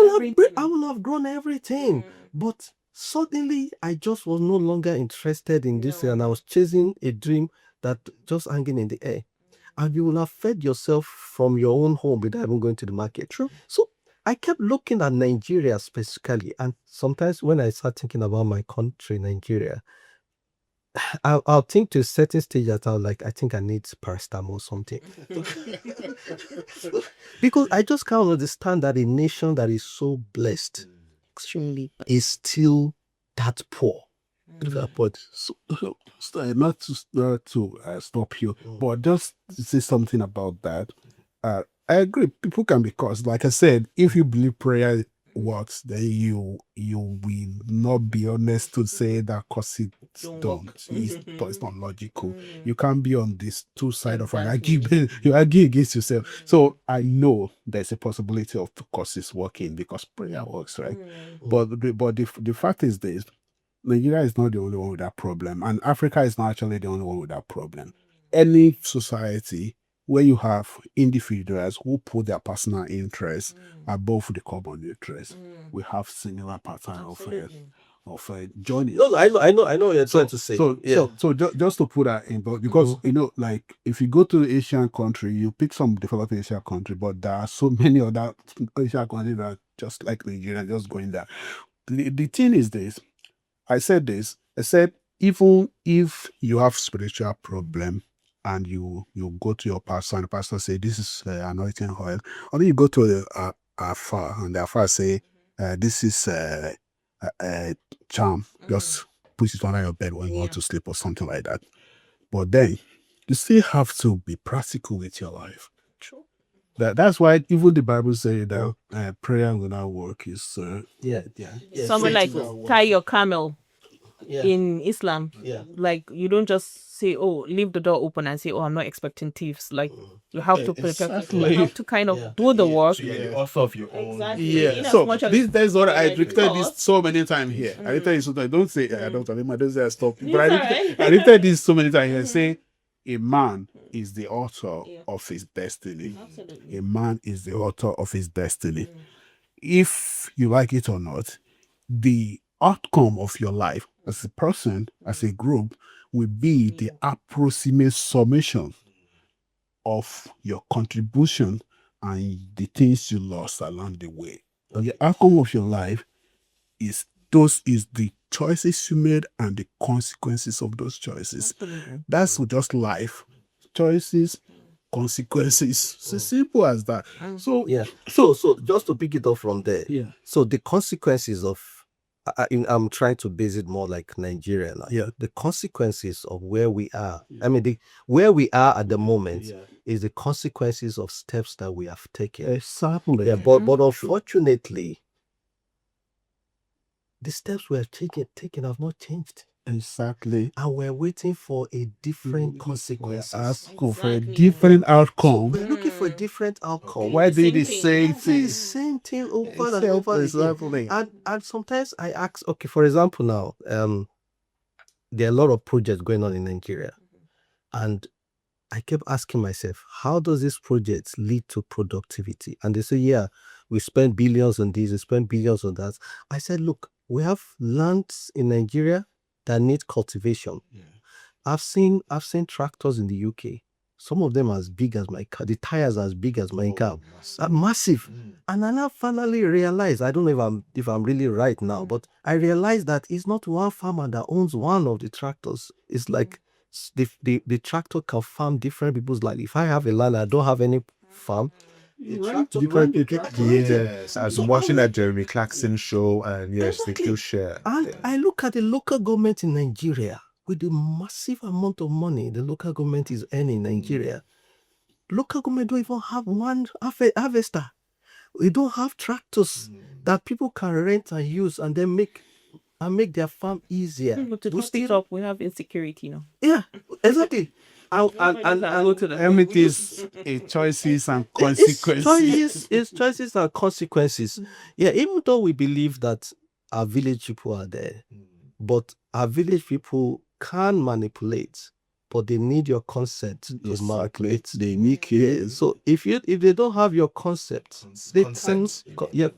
A: will have grown everything. But suddenly, I just was no longer interested in this, and I was chasing a dream that just hanging in the air. And you will have fed yourself from your own home without even going to the market. True. So I kept looking at Nigeria specifically, and sometimes when I start thinking about my country, Nigeria, I'll think to a certain stage that I'll like, I think I need paracetamol or something. Because I just can't understand that a nation that is so blessed
D: Extremely.
A: is still that poor.
B: But not to stop you, but just to say something about that. I agree. People can be cursed. Like I said, if you believe prayer works, then you will not be honest to say that cursing don't. It's not logical. You can't be on these two sides of an argument. You argue against yourself. So I know there's a possibility of curses working because prayer works, right? But the fact is this: Nigeria is not the only one with that problem, and Africa is not actually the only one with that problem. Any society where you have individuals who put their personal interests above the common interest, we have similar pattern of joining.
A: No, I know what you're trying to say.
B: So just to put that in, but because like if you go to Asian country, you pick some developed Asian country, but there are so many other Asian countries that are just like Nigeria, just going there. The thing is this. I said even if you have spiritual problem and you go to your pastor and the pastor say this is anointing oil, or then you go to the afar and the afar say this is a charm, just put it under your bed when you want to sleep or something like that. But then you still have to be practical with your life.
A: True.
B: That's why even the Bible says that prayer without work is
D: Something like tie your camel in Islam. Like you don't just say, oh, leave the door open and say, oh, I'm not expecting thieves. Like you have to prepare. You have to kind of do the work.
C: The author of your own.
D: Exactly.
B: So that's what I repeated this so many times here. I repeated this so I don't say I don't say I stop. But I repeated this so many times here saying, a man is the author of his destiny.
D: Absolutely.
B: A man is the author of his destiny. If you like it or not, the outcome of your life as a person, as a group, will be the approximate summation of your contribution and the things you lost along the way. The outcome of your life is the choices you made and the consequences of those choices.
D: Absolutely.
B: That's just life. Choices, consequences. It's as simple as that. So
A: Yeah. So just to pick it up from there.
B: yeah.
A: So the consequences of I'm trying to base it more like Nigeria now.
B: Yeah.
A: The consequences of where we are. I mean, where we are at the moment is the consequences of steps that we have taken.
B: Exactly.
A: Yeah, but unfortunately, the steps we have taken have not changed.
B: Exactly.
A: And we're waiting for a different consequence.
B: Asking for a different outcome.
A: We're looking for a different outcome.
B: Why do the
D: Same
B: same
D: thing.
B: thing?
A: The same thing over and over again.
B: Exactly.
A: And sometimes I ask, okay, for example, now, there are a lot of projects going on in Nigeria. And I kept asking myself, how does this project lead to productivity? And they say, yeah, we spend billions on this, we spend billions on that. I said, look, we have lands in Nigeria that need cultivation. I've seen tractors in the UK. Some of them as big as my car. The tires are as big as my car. Massive. And I now finally realized, I don't know if I'm really right now, but I realized that it's not one farmer that owns one of the tractors. It's like the tractor can farm different people's land. If I have a land, I don't have any farm.
C: Yes, I was watching that Jeremy Clarkson show, and yes, they still share.
A: And I look at the local government in Nigeria with the massive amount of money the local government is earning in Nigeria. Local government don't even have one harvester. We don't have tractors that people can rent and use and then make their farm easier.
D: But to top it up, we have insecurity now.
A: Yeah, exactly. And
B: Everything is a choices and consequences.
A: It's choices and consequences. Yeah, even though we believe that our village people are there, but our village people can manipulate, but they need your consent to manipulate.
B: They make it.
A: So if they don't have your consent, consent. Your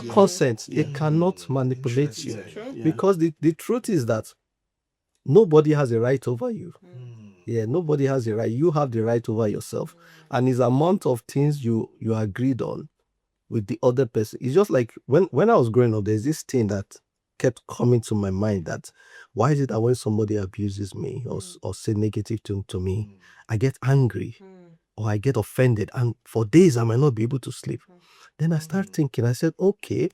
A: consent, they cannot manipulate you. Because the truth is that nobody has a right over you. Yeah, nobody has a right. You have the right over yourself. And it's amount of things you agreed on with the other person. It's just like when I was growing up, there's this thing that kept coming to my mind, that why is it that when somebody abuses me or say negative things to me, I get angry or I get offended, and for days I might not be able to sleep. Then I start thinking, I said, okay,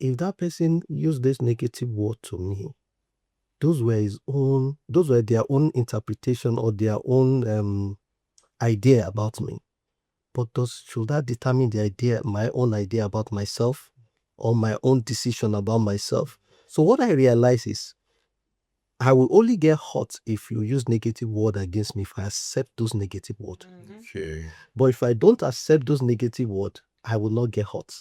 A: if that person used this negative word to me, those were their own interpretation or their own idea about me. But should that determine my own idea about myself or my own decision about myself? So what I realize is I will only get hurt if you use negative word against me, if I accept those negative words.
C: Okay.
A: But if I don't accept those negative words, I will not get hurt.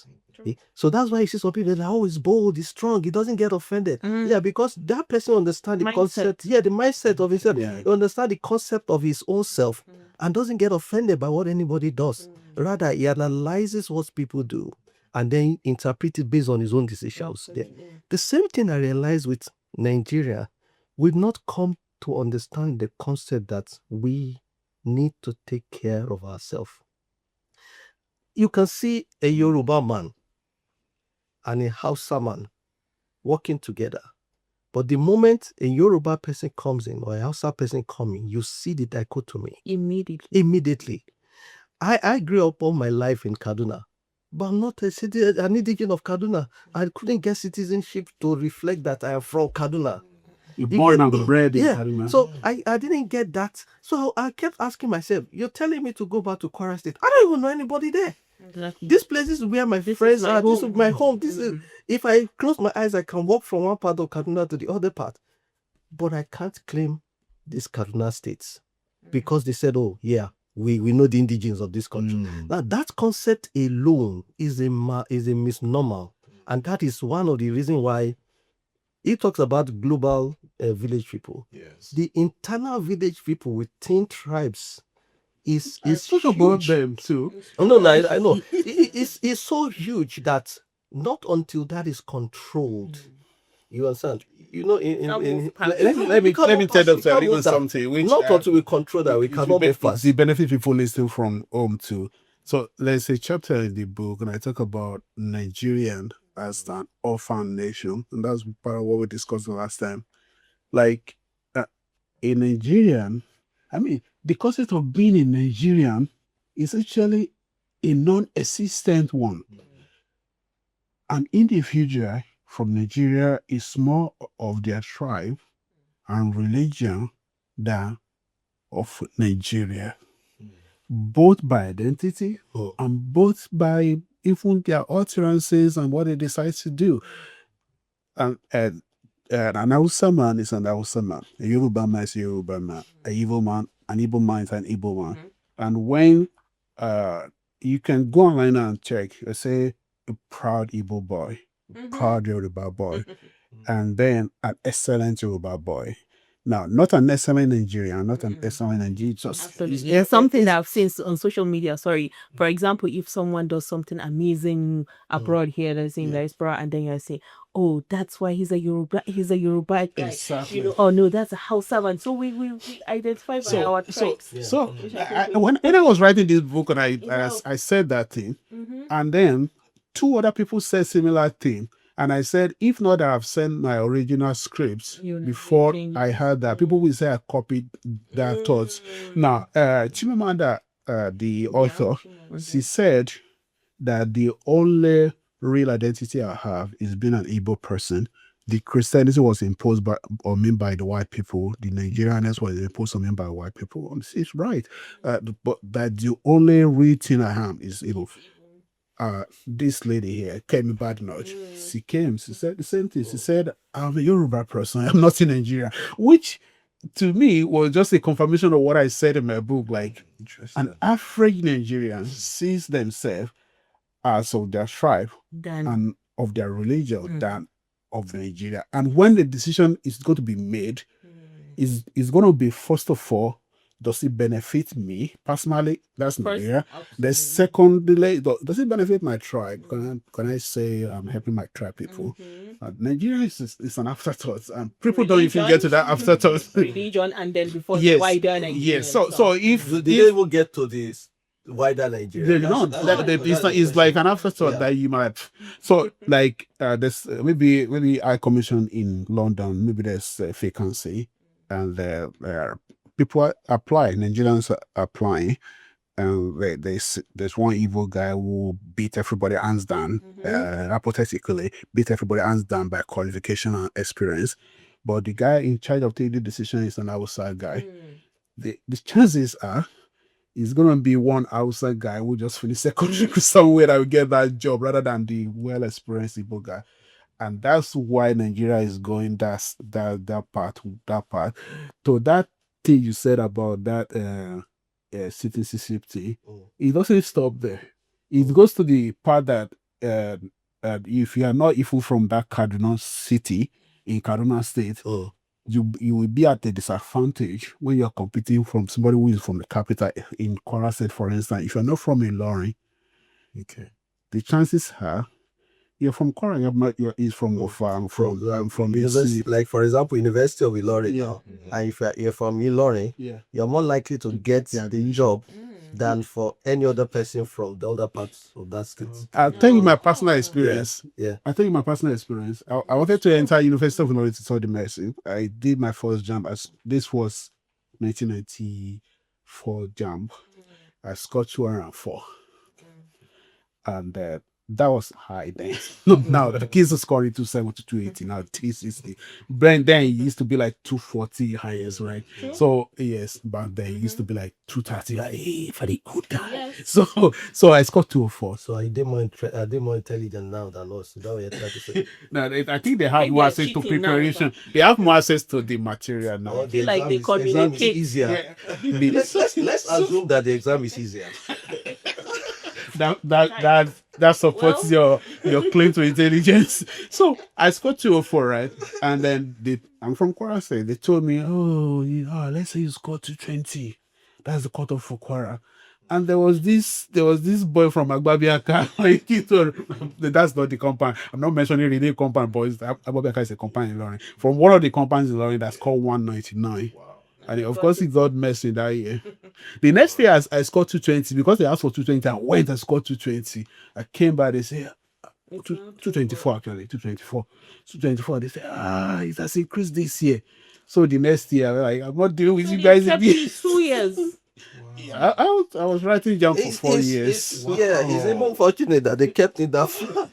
A: So that's why you see some people that are always bold, he's strong, he doesn't get offended. Yeah, because that person understands the concept. Yeah, the mindset of himself. Yeah. He understands the concept of his own self and doesn't get offended by what anybody does. Rather, he analyzes what people do and then interprets it based on his own decisions. Yeah. The same thing I realized with Nigeria, we've not come to understand the concept that we need to take care of ourselves. You can see a Yoruba man and a Hausa man working together. But the moment a Yoruba person comes in or a Hausa person comes in, you see the dichotomy. Immediately. I grew up all my life in Kaduna, but I'm not an indigenous of Kaduna. I couldn't get citizenship to reflect that I am from Kaduna.
B: You're born and bred in Halima.
A: So I didn't get that. So I kept asking myself, you're telling me to go back to Kure State. I don't even know anybody there.
D: Exactly.
A: This place is where my friends are. This is my home. This is, if I close my eyes, I can walk from one part of Kaduna to the other part. But I can't claim these Kaduna states because they said, oh, yeah, we know the indigenes of this country. Now, that concept alone is a misnomer. And that is one of the reasons why he talks about global village people.
C: Yes.
A: The internal village people within tribes is
B: talk about
A: huge.
B: them too.
A: Oh, no, I know. It's so huge that not until that is controlled, you understand? You know,
B: Let me tell them something. Which,
A: not until we control that, we cannot move fast.
B: the benefit people listening from home too. So there's a chapter in the book, and I talk about Nigerian as an orphan nation, and that's part of what we discussed the last time. Like a Nigerian, I mean, the concept of being a Nigerian is actually a non-existent one. An individual from Nigeria is more of their tribe and religion than of Nigeria, both by identity and both by even their utterances and what they decide to do. And an Hausa man is an Hausa man. A Yoruba man is a Yoruba man. An Igbo man is an Igbo man. And when you can go online and check, let's say a proud Igbo boy, proud Yoruba boy, and then an excellent Yoruba boy. Now, not an excellent Nigerian, not an excellent Nigerian.
D: It's something that I've seen on social media. Sorry. For example, if someone does something amazing abroad here, they're saying that it's abroad, and then you say, oh, that's why he's a Yoruba guy.
B: Exactly.
D: You know, oh no, that's a Hausa man. So we identify by our tribes.
B: When I was writing this book and I said that thing, and then two other people said similar thing. And I said, if not, I've sent my original scripts before I heard that. People will say I copied their thoughts. Now, Chimamanda, the author, she said that the only real identity I have is being an Igbo person. The Christianity was imposed on me by the white people. The Nigerianness was imposed on me by white people. And it's right. But that the only real thing I am is Igbo. This lady here, Kemi Badnoch, she came, she said the same thing. She said, I'm a Yoruba person, I'm not in Nigeria, which to me was just a confirmation of what I said in my book. Like, an average Nigerian sees themselves as of their tribe and of their religion than of Nigeria. And when the decision is going to be made, is going to be, first of all, does it benefit me personally? That's Nigeria. The secondly, does it benefit my tribe? Can I say I'm helping my tribe people? Nigeria is an afterthought, and people don't even get to that afterthought.
D: Religion, and then before wider Nigeria.
B: Yes. So if
A: they will get to this wider Nigeria,
B: it's like an afterthought that you might. So like there's maybe I commission in London. Maybe there's a vacancy, and people apply, Nigerians are applying, and there's one evil guy who beat everybody hands down, hypothetically, beat everybody hands down by qualification and experience. But the guy in charge of taking the decision is an outside guy. The chances are it's going to be one outside guy who just finished secondary somewhere that will get that job rather than the well-experienced evil guy. And that's why Nigeria is going that part. So that thing you said about that citizenship thing, it doesn't stop there. It goes to the part that if you are not even from that Kaduna city in Kaduna State, you will be at a disadvantage when you're competing from somebody who is from the capital in Kwara State, for instance. If you're not from Ilorin, the chances are you're from Kwara, you're from Ofa, from
A: university. Like, for example, University of Ilorin. And if you're from Ilorin, you're more likely to get the job than for any other person from the other parts of that state.
B: I'll tell you my personal experience. I'll tell you my personal experience. I wanted to enter University of Ilorin to study medicine. I did my first jump. This was 1994 jump. I scored 204. And that was high then. Now the kids are scoring 270, 280, now 360. But then it used to be like 240 highest, right? So yes, but then it used to be like 230. Like, hey, for the good guy. So I scored 204.
A: So I did more intelligent now than us. That way,
B: now I think they have more access to preparation. They have more access to the material now.
D: They like they communicate
A: easier. Let's assume that the exam is easier.
B: that supports your claim to intelligence. So I scored 204, right? And then I'm from Kwara State. They told me, let's say you scored 220. That's the cutoff for Kwara. And there was this boy from Agbabiaka. That's not the compound. I'm not mentioning really compound, but Agbabiaka is a compound in Ilorin. From one of the compounds in Ilorin that's called 199. Wow. And of course, he got messy that year. The next year, I scored 220 because they asked for 220. I went and scored 220. I came back, they say, 224 actually, 224. 224. They say, it has increased this year. So the next year, I'm not dealing with you guys in
D: 2 years.
B: Yeah, I was writing jam for 4 years.
A: It's even fortunate that they kept it that far.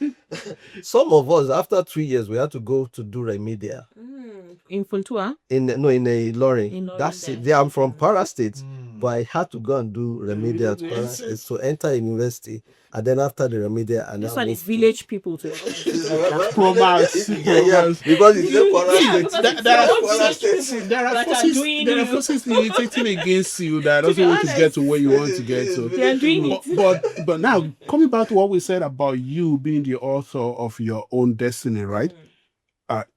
A: Some of us, after 3 years, we had to go to do remedial.
D: In Funtua?
A: In a lorry. That's it. I'm from Para State, but I had to go and do remedial to Para State to enter university. And then after the remedial, and
D: this one is village people too.
B: Promise.
A: Because it's
B: there are forces militating against you that doesn't want to get to where you want to get to.
D: They are doing it.
B: But now coming back to what we said about you being the author of your own destiny, right?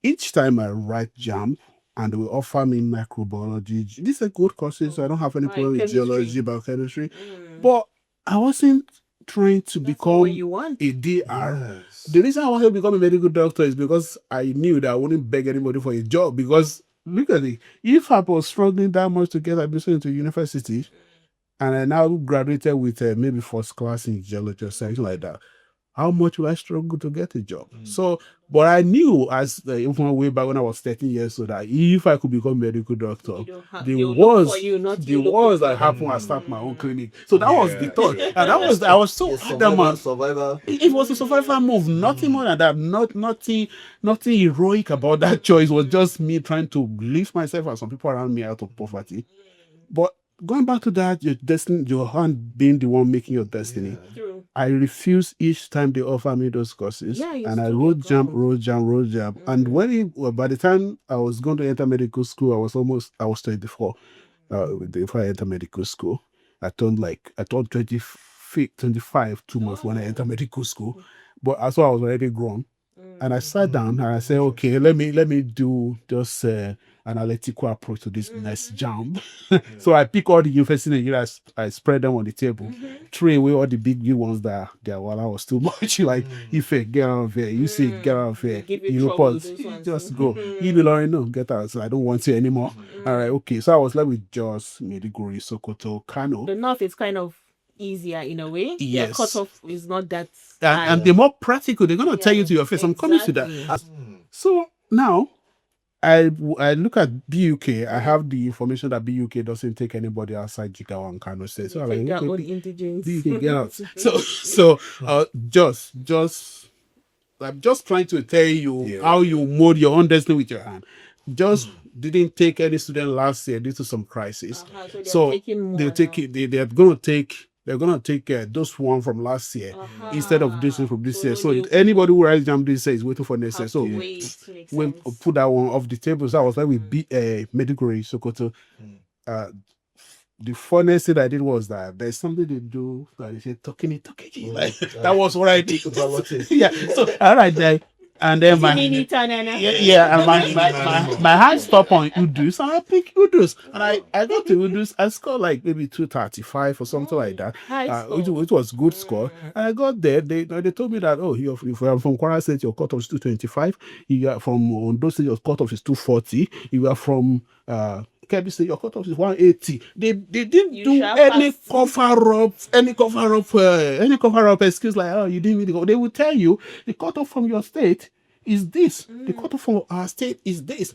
B: Each time I write jam and they will offer me microbiology, these are good courses, so I don't have any problem with geology, biochemistry. But I wasn't trying to become a DR. Yes. The reason I wanted to become a medical doctor is because I knew that I wouldn't beg anybody for a job. Because look at it, if I was struggling that much to get admission into university, and I now graduated with maybe first class in geology or something like that, how much will I struggle to get a job? So, but I knew even way back when I was 13 years old that if I could become a medical doctor, the wars that happened, I start my own clinic. So that was the thought. And I was so adamant.
A: Survivor.
B: It was a survival move. Nothing more than that. Nothing heroic about that choice. It was just me trying to lift myself and some people around me out of poverty. But going back to that, your destiny, your hand being the one making your destiny. Yeah. I refused each time they offer me those courses. Yeah, and I wrote jam. And by the time I was going to enter medical school, I was 24. Before I entered medical school, I turned 25 2 months when I entered medical school. But I saw I was already grown. And I sat down and I said, okay, let me do just analytical approach to this next jam. So I pick all the university and I spread them on the table, throw away all the big ones that I was too much. Like, if I get out of here, you say get out of here, pause, just go. You will already know, get out. So I don't want you anymore. All right, okay. So I was left with just Maiduguri, Sokoto, Kano.
D: The north is kind of easier in a way.
B: Yes.
D: The cutoff is not that.
B: And they're more practical. They're going to tell you to your face. I'm coming to that. So now, I look at BUK. I have the information that BUK doesn't take anybody outside Jigawa and Kano State. So I'm like,
D: okay, indigents.
B: BUK, get out. So I'm just trying to tell you how you mold your own destiny with your hand. Just didn't take any student last year due to some crisis. So they'll take it. They're going to take those one from last year instead of this one from this year. So anybody who writes jam this year is waiting for next year. So we'll put that one off the table. So I was like, we beat medical in Sokoto. The funniest thing I did was that there's something they do that they say talking it. That was what I did. Yeah. So all right there. And then my hand stopped on Udus, and I picked Udus, and I got to Udus. I scored like maybe 235 or something like that, which was good score. And I got there. They told me that if you are from Kwara State, your cutoff is 225. If you are from Ondo State, your cutoff is 240. If you are from Kebbi State, your cutoff is 180. They didn't do any cover up excuse like, you didn't meet the cutoff. They will tell you the cutoff from your state is this. The cutoff from our state is this.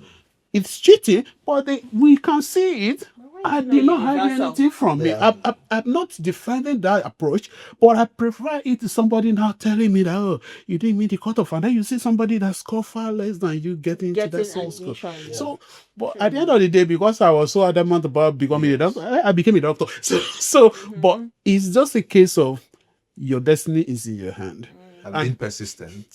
B: It's cheating, but we can see it. I did not hide anything from me. I'm not defending that approach, but I prefer it to somebody now telling me that, you didn't meet the cutoff, and then you see somebody that scored far less than you getting into that same score. Yeah. So, but at the end of the day, because I was so adamant about becoming a doctor, I became a doctor. But it's just a case of your destiny is in your hand.
C: And being persistent.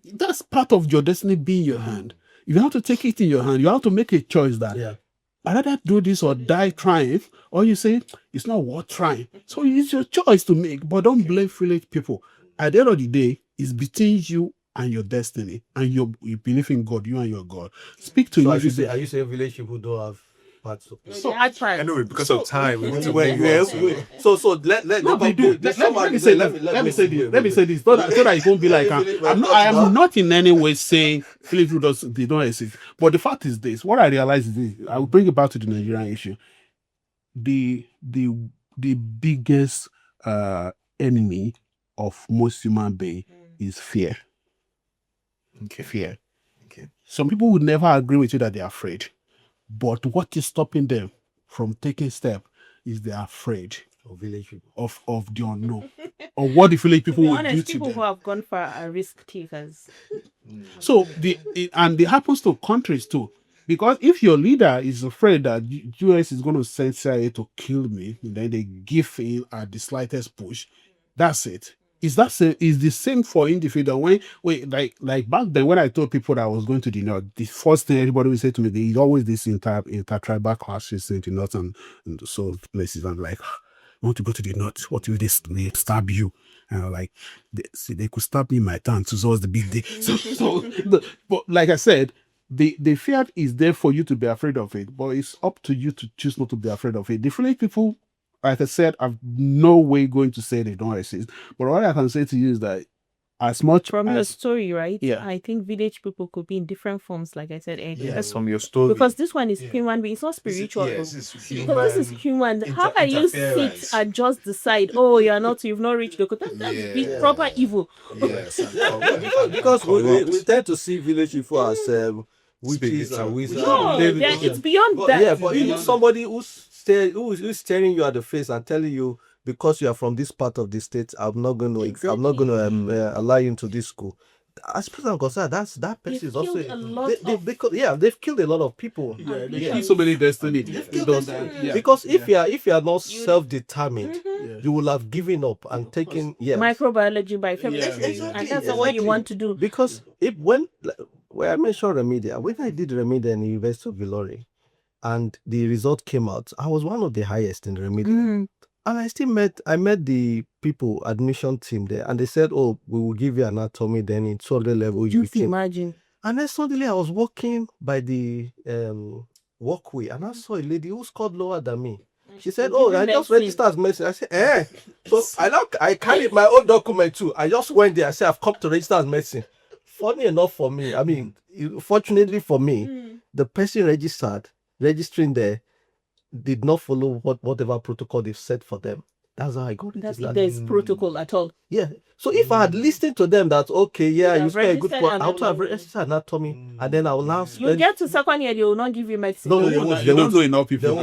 B: That's part of your destiny being in your hand. You have to take it in your hand. You have to make a choice that I rather do this or die trying, or you say it's not worth trying. So it's your choice to make, but don't blame village people. At the end of the day, it's between you and your destiny, and you believe in God, you and your God. Speak to
A: So
B: individuals.
A: are you saying village people don't have parts to play?
D: So, hard part.
C: Anyway, because of time, we need to
A: Wait,
C: move on.
A: So let
B: No, they do. Let me say this. Let me say this. Let me say this. So that it won't be like I am not in any way saying village rulers they don't exist. But the fact is this: what I realize is this. I will bring it back to the Nigerian issue. The biggest enemy of most human being is fear.
C: Okay.
B: Fear.
C: Okay.
B: Some people would never agree with you that they're afraid, but what is stopping them from taking step is they're afraid
A: of village people.
B: of the unknown or what the village people
D: To be
B: will do
D: honest,
B: to
D: people
B: them.
D: who have gone far are risk takers.
B: So and it happens to countries too. Because if your leader is afraid that US is going to send CIA to kill me, then they give in at the slightest push. That's it. Is the same for individual? Like back then when I told people that I was going to the north, the first thing everybody would say to me, there's always this intertribal clashes in the north and the south places. I'm like, I want to go to the north. What if they stab you? And I'm like, they could stab me in my town. So what's the big deal? But like I said, the fear is there for you to be afraid of it, but it's up to you to choose not to be afraid of it. The village people, like I said, I've no way going to say they don't exist. But what I can say to you is that as much
D: From your
B: as
D: story, right?
B: Yeah.
D: I think village people could be in different forms, like I said earlier.
C: Yes, from your story.
D: Because this one is human being, it's not spiritual.
C: Yes,
D: though.
C: it's
D: Because this is human. How can you sit
C: interference.
D: and just decide, oh, you've not reached the goal? That's proper evil.
C: Yes.
A: Because we tend to see village people as witches
C: Spiritual.
A: and wizards.
D: No, it's beyond
A: But,
D: that.
A: yeah, but you know somebody who's staring you at the face and telling you because you are from this part of the state, I'm not going to allow you into this school. As far as I'm concerned, that person is also
D: killed a lot
A: they've killed a lot of people.
B: they kill so many destiny.
A: Because if you are not self-determined, you will have given up and taken
D: Microbiology by feminist. And that's what you want to do.
A: Because when I mentioned Remedia, when I did Remedia in the University of Villori, and the result came out, I was one of the highest in the Remedia. And I met the people admission team there, and they said, "Oh, we will give you anatomy. Then in 200 level, you
D: Just imagine.
A: And then suddenly I was walking by the walkway, and I saw a lady who scored lower than me. She said, "Oh, I just registered as medicine." I said, "Eh." So I carried my own document too. I just went there. I said, "I've come to register as medicine." Funny enough for me, I mean, fortunately for me, the person registering there did not follow whatever protocol they've set for them. That's how I got it.
D: That's if there's protocol at all.
A: Yeah. So if I had listened to them that, okay, yeah, you spend a good
D: registered
A: point,
D: and
A: I would have registered anatomy, and then I will now
D: You
A: spend...
D: get to second year, they will not give you medicine.
A: No,
B: They won't do enough people.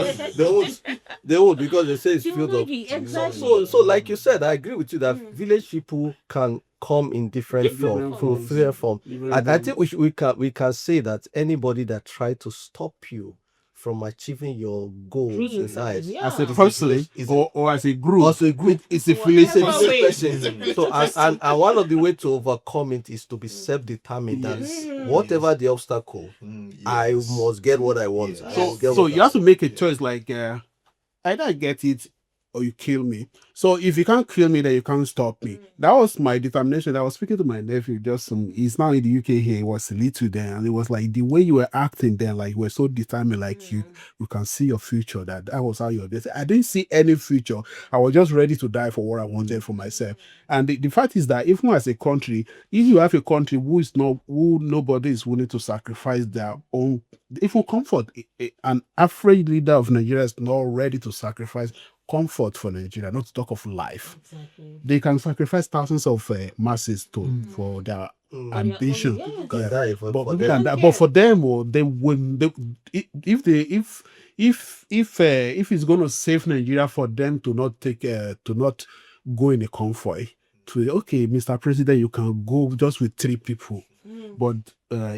A: They won't because they say it's filled up.
D: Exactly.
A: So like you said, I agree with you that village people can come in different forms. And I think we can say that anybody that tried to stop you from achieving your goals in life
B: As a person or as a group, it's a
A: it's a
B: village.
A: person. So and one of the way to overcome it is to be self-determined and whatever the obstacle, I must get what I want.
B: So you have to make a choice like either I get it or you kill me. So if you can't kill me, then you can't stop me. That was my determination. I was speaking to my nephew, he's now in the UK here. He was little then, and it was like the way you were acting then, like you were so determined, like you can see your future. That was how you were. I didn't see any future. I was just ready to die for what I wanted for myself. And the fact is that even as a country, if you have a country who nobody is willing to sacrifice their own, even comfort, an average leader of Nigeria is not ready to sacrifice comfort for Nigeria, not to talk of life.
D: Exactly.
B: They can sacrifice thousands of masses for their ambition. But for them, they will. If it's going to save Nigeria for them to not go in a convoy, okay, Mr. President, you can go just with 3 people. But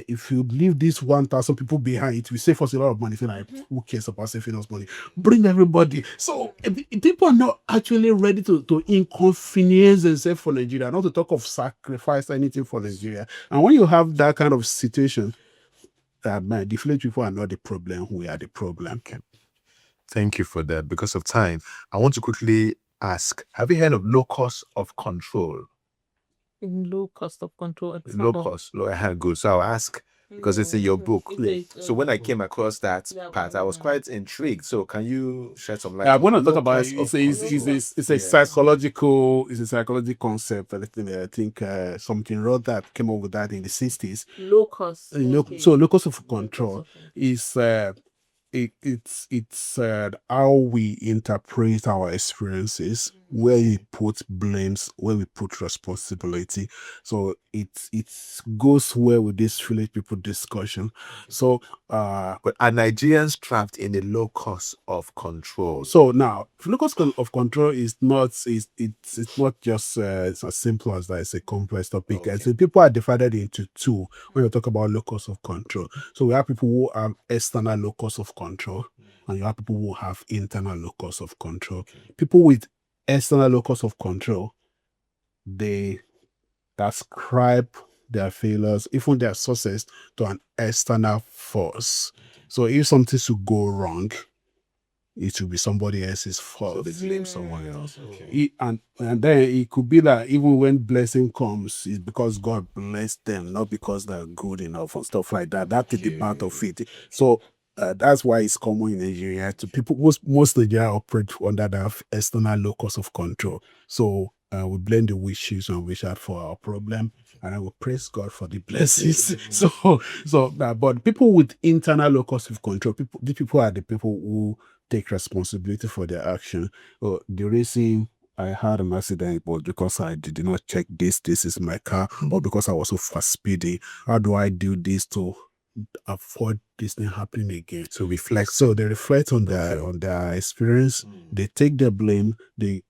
B: if you leave these 1,000 people behind, it will save us a lot of money. Like, who cares about saving us money? Bring everybody. So people are not actually ready to inconvenience themselves for Nigeria, not to talk of sacrifice anything for Nigeria. And when you have that kind of situation, man, the village people are not the problem. We are the problem.
C: Thank you for that. Because of time, I want to quickly ask, have you heard of locus of control?
D: In low cost of control.
C: Locus, good. So I'll ask because it's in your book. So when I came across that part, I was quite intrigued. So can you shed some light?
B: I'm going to talk about
C: locus
B: it.
C: of
B: It's a psychological concept. I think something wrote that came up with that in the 60s.
D: Low cost.
B: So locus of control is it's how we interpret our experiences, where we put blames, where we put responsibility. So it goes well with this village people discussion. So
C: But are Nigerians trapped in a locus of control?
B: so now locus of control is not it's not just it's as simple as that. It's a complex topic.
C: Okay.
B: So people are divided into two when you talk about locus of control. So we have people who have external locus of control, and you have people who have internal locus of control. People with external locus of control, they ascribe their failures, even their success, to an external force. So if something should go wrong, it will be somebody else's fault.
C: So they blame someone else.
B: And then it could be that even when blessing comes, it's because God blessed them, not because they're good enough and stuff like that. That is the part of it. So that's why it's common in Nigeria. To people, most Nigeria operate under the external locus of control. So we blame the witches and wish out for our problem, and I will praise God for the blessings. But people with internal locus of control, these people are the people who take responsibility for their action. The reason I had an accident was because I did not check this is my car, or because I was so fast speeding. How do I do this to avoid this thing happening again?
C: So reflect.
B: So they reflect on their experience. They take their blame. They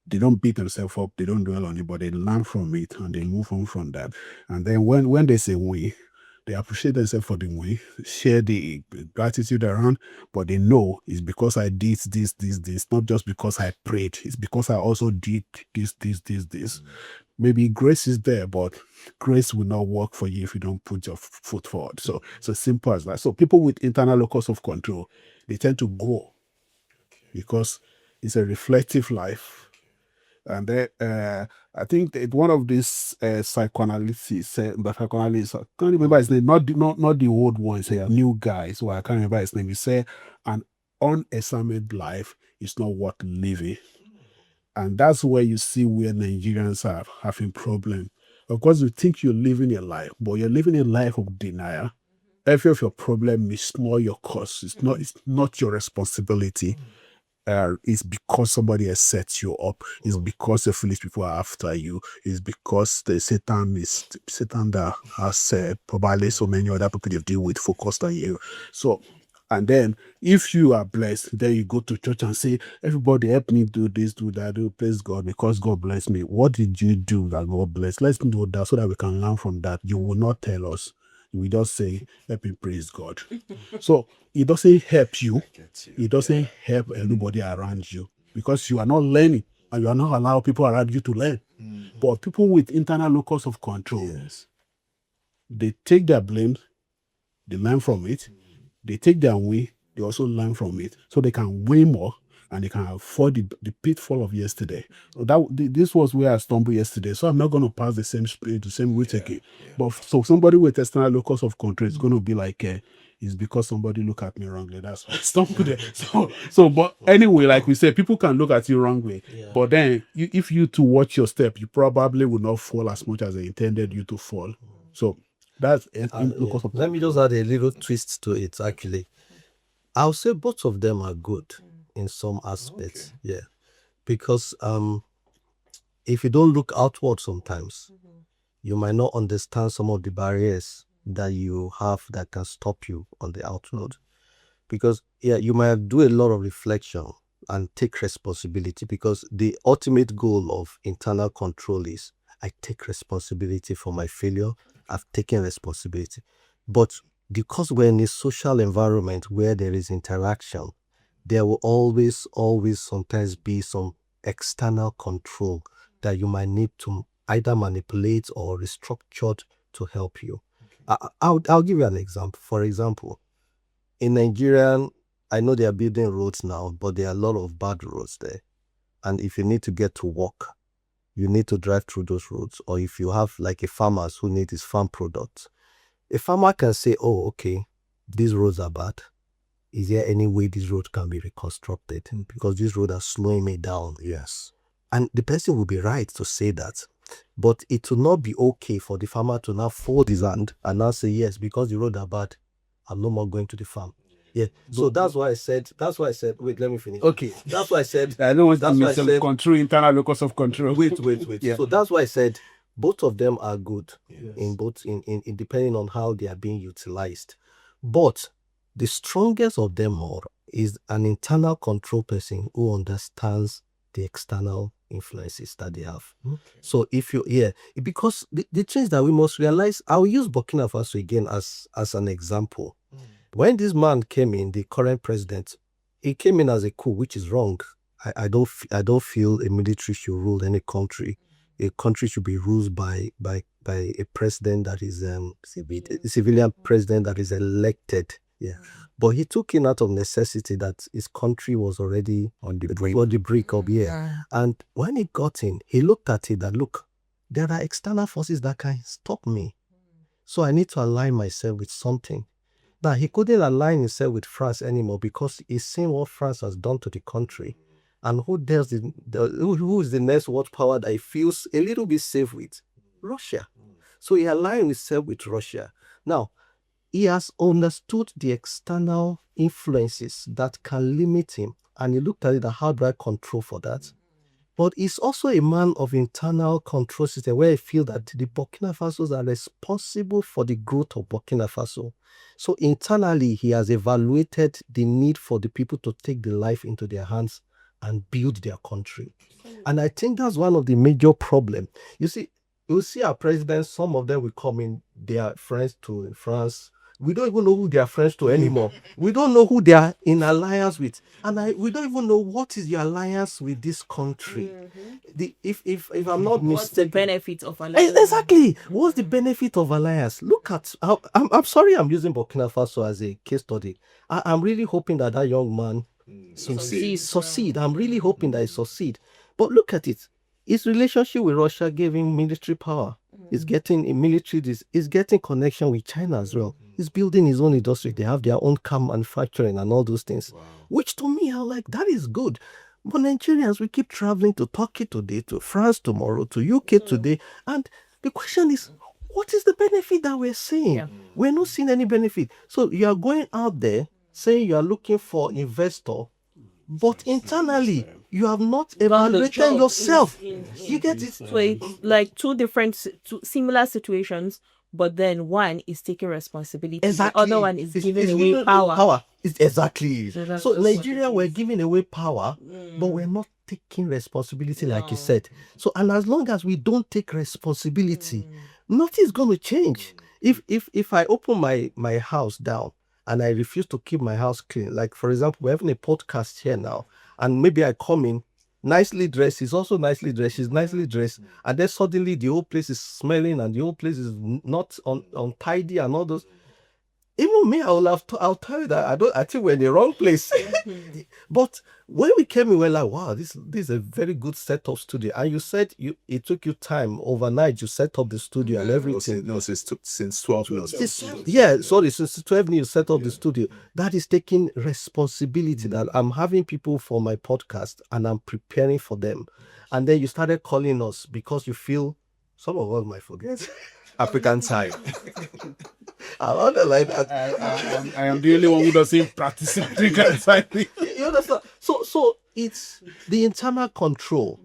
B: don't beat themselves up. They don't dwell on it, but they learn from it and they move on from that. And then when they say we, they appreciate themselves for the way, share the gratitude around, but they know it's because I did this, not just because I prayed. It's because I also did this. Maybe grace is there, but grace will not work for you if you don't put your foot forward. So simple as that. So people with internal locus of control, they tend to grow because it's a reflective life. And then I think that one of these psychoanalysts, I can't remember his name, not the old ones, a new guy, so I can't remember his name. He said, an unexamined life is not worth living. And that's where you see where Nigerians are having problem. Of course, you think you're living a life, but you're living a life of denial. Every of your problem is not your cause. It's not your responsibility. It's because somebody has set you up. It's because the foolish people are after you. It's because the Satan that has probably so many other people you deal with focused on you. So, and then if you are blessed, then you go to church and say, everybody help me do this, do that, do praise God because God blessed me. What did you do that God blessed? Let's do that so that we can learn from that. You will not tell us. We just say, help me praise God. So it doesn't help you. It doesn't help anybody around you because you are not learning and you are not allowing people around you to learn. But people with internal locus of control, they take their blame, they learn from it, they take their win, they also learn from it, so they can win more and they can afford the pitfall of yesterday. So this was where I stumbled yesterday. So I'm not going to pass the same spirit, the same route again. But so somebody with external locus of control is going to be like, it's because somebody look at me wrongly. That's why I stumbled there. But anyway, like we said, people can look at you wrongly. But then if you to watch your step, you probably will not fall as much as they intended you to fall. So that's locus of
A: Let me just add a little twist to it, actually. I'll say both of them are good in some aspects. Yeah. Because if you don't look outward sometimes, you might not understand some of the barriers that you have that can stop you on the outward. Because you might do a lot of reflection and take responsibility, because the ultimate goal of internal control is I take responsibility for my failure. I've taken responsibility. But because we're in a social environment where there is interaction, there will always sometimes be some external control that you might need to either manipulate or restructure to help you. I'll give you an example. For example, in Nigeria, I know they are building roads now, but there are a lot of bad roads there. And if you need to get to work, you need to drive through those roads. Or if you have like a farmer who needs his farm products, a farmer can say, oh, okay, these roads are bad. Is there any way this road can be reconstructed? Because this road are slowing me down.
C: Yes.
A: And the person will be right to say that. But it will not be okay for the farmer to now fold his hand and now say, yes, because the road are bad, I'm no more going to the farm. Yeah. So that's why I said, wait, let me finish.
B: Okay.
A: That's why I said,
B: I don't want
A: that's
B: to
A: why I said,
B: control internal locus of control.
A: wait.
B: Yeah.
A: So that's why I said both of them are good
C: Yes.
A: in both in depending on how they are being utilized. But the strongest of them all is an internal control person who understands the external influences that they have. So if you because the things that we must realize, I will use Burkina Faso again as an example. When this man came in, the current president, he came in as a coup, which is wrong. I don't feel a military should rule any country. A country should be ruled by a president that is a civilian president that is elected. Yeah. But he took in out of necessity that his country was already on the brink of And when he got in, he looked at it that, look, there are external forces that can stop me. So I need to align myself with something. Now, he couldn't align himself with France anymore because he's seen what France has done to the country. And who is the next world power that he feels a little bit safe with? Russia. So he aligned himself with Russia. Now, he has understood the external influences that can limit him. And he looked at it, how do I control for that? But he's also a man of internal control system where I feel that the Burkina Fasos are responsible for the growth of Burkina Faso. So internally, he has evaluated the need for the people to take the life into their hands and build their country. And I think that's one of the major problems. You see our presidents, some of them will come in, they are friends to France. We don't even know who they are friends to anymore. We don't know who they are in alliance with. And we don't even know what is your alliance with this country. If I'm not
D: What's the
A: mistaken.
D: benefit of alliance?
A: Exactly. What's the benefit of alliance? Look at, I'm sorry I'm using Burkina Faso as a case study. I'm really hoping that young man succeed. I'm really hoping that he succeed. But look at it. His relationship with Russia gave him military power. He's getting a military, he's getting connection with China as well. He's building his own industry. They have their own car manufacturing and all those things. Which to me, I'm like, that is good. But Nigerians, we keep traveling to Turkey today, to France tomorrow, to UK today. And the question is, what is the benefit that we're seeing?
D: Yeah.
A: We're not seeing any benefit. So you are going out there saying you are looking for investor, but internally, you have not evaluated yourself. You get it?
D: So it's like two similar situations, but then one is taking responsibility.
A: Exactly.
D: The other one is giving
A: It's
D: away
A: giving
D: power.
A: Exactly.
D: that's
A: So
D: what
A: Nigeria, we're giving away power, but we're not taking responsibility, like you said. So, and as long as we don't take responsibility, nothing's going to change. If I open my house down and I refuse to keep my house clean, like for example, we're having a podcast here now, and maybe I come in nicely dressed, he's also nicely dressed, she's nicely dressed, and then suddenly the whole place is smelling and the whole place is not untidy and all those. Even me, I'll tell you that I think we're in the wrong place. But when we came in, we're like, wow, this is a very good setup studio. And you said it took you time overnight. You set up the studio and everything.
C: Since 12 months.
A: Since 12 years you set up the studio. That is taking responsibility that I'm having people for my podcast and I'm preparing for them. And then you started calling us because you feel some of us might forget.
C: African time.
A: I underline that.
B: I am the only one who doesn't practice it.
A: You understand? So it's the internal control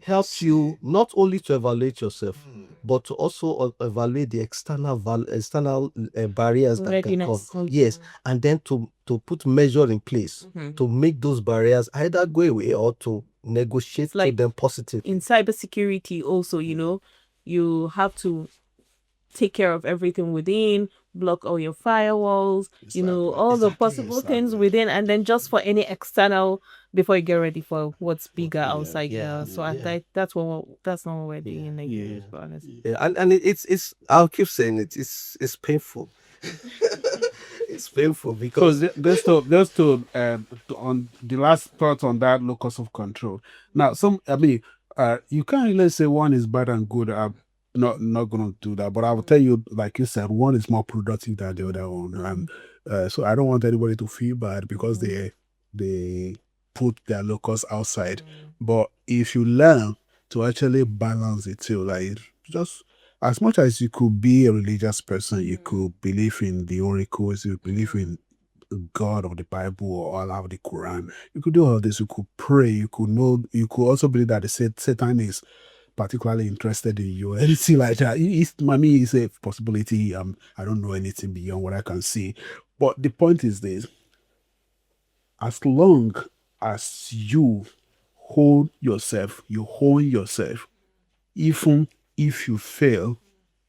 A: helps you not only to evaluate yourself, but to also evaluate the external barriers that can come. Yes, and then to put measure in place to make those barriers either go away or to negotiate with them positively.
D: In cybersecurity also, you have to take care of everything within, block all your firewalls, all the possible things within, and then just for any external before you get ready for what's bigger outside. So that's not what we're doing in Nigeria, to be honest.
A: And it's I'll keep saying it's painful. It's painful because
B: just to on the last thought on that locus of control. Now, you can't really say one is bad and good. I'm not going to do that, but I will tell you, like you said, one is more productive than the other one, and so I don't want anybody to feel bad because they put their locus outside. But if you learn to actually balance it too, like just as much as you could be a religious person, you could believe in the oracles, you believe in God of the Bible or Allah of the Quran. You could do all this. You could pray. You could also believe that Satan is particularly interested in you. Anything like that. It's a possibility. I don't know anything beyond what I can see. But the point is this: as long as you hold yourself, even if you fail,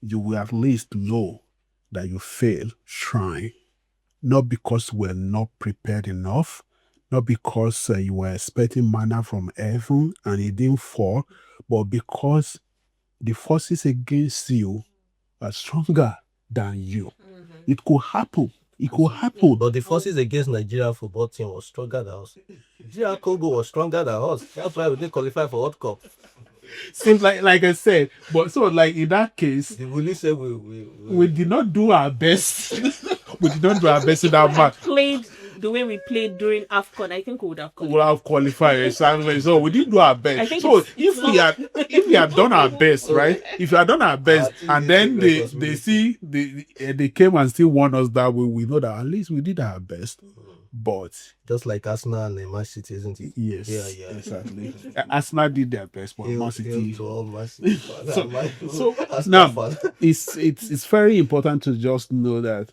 B: you will at least know that you failed trying. Not because we're not prepared enough, not because you were expecting manna from heaven and it didn't fall, but because the forces against you are stronger than you. It could happen.
A: But the forces against Nigeria football team was stronger than us. Nigeria Congo was stronger than us. That's why we didn't qualify for World Cup.
B: Seems like I said, but so like in that case,
A: The police said
B: we did not do our best. We did not do our best in that match.
D: Played the way we played during AFCON, I think we would have
B: We would have qualified exactly. So we didn't do our best. So if we had done our best, right? If we had done our best, and then they came and still won us that way, we know that at least we did our best. But
A: just like Arsenal and Man City, isn't it?
B: yes,
A: Yeah.
B: exactly. Arsenal did their best, but Man City.
A: To all Man City fans.
B: So
A: Arsenal
B: now
A: fans.
B: it's very important to just know that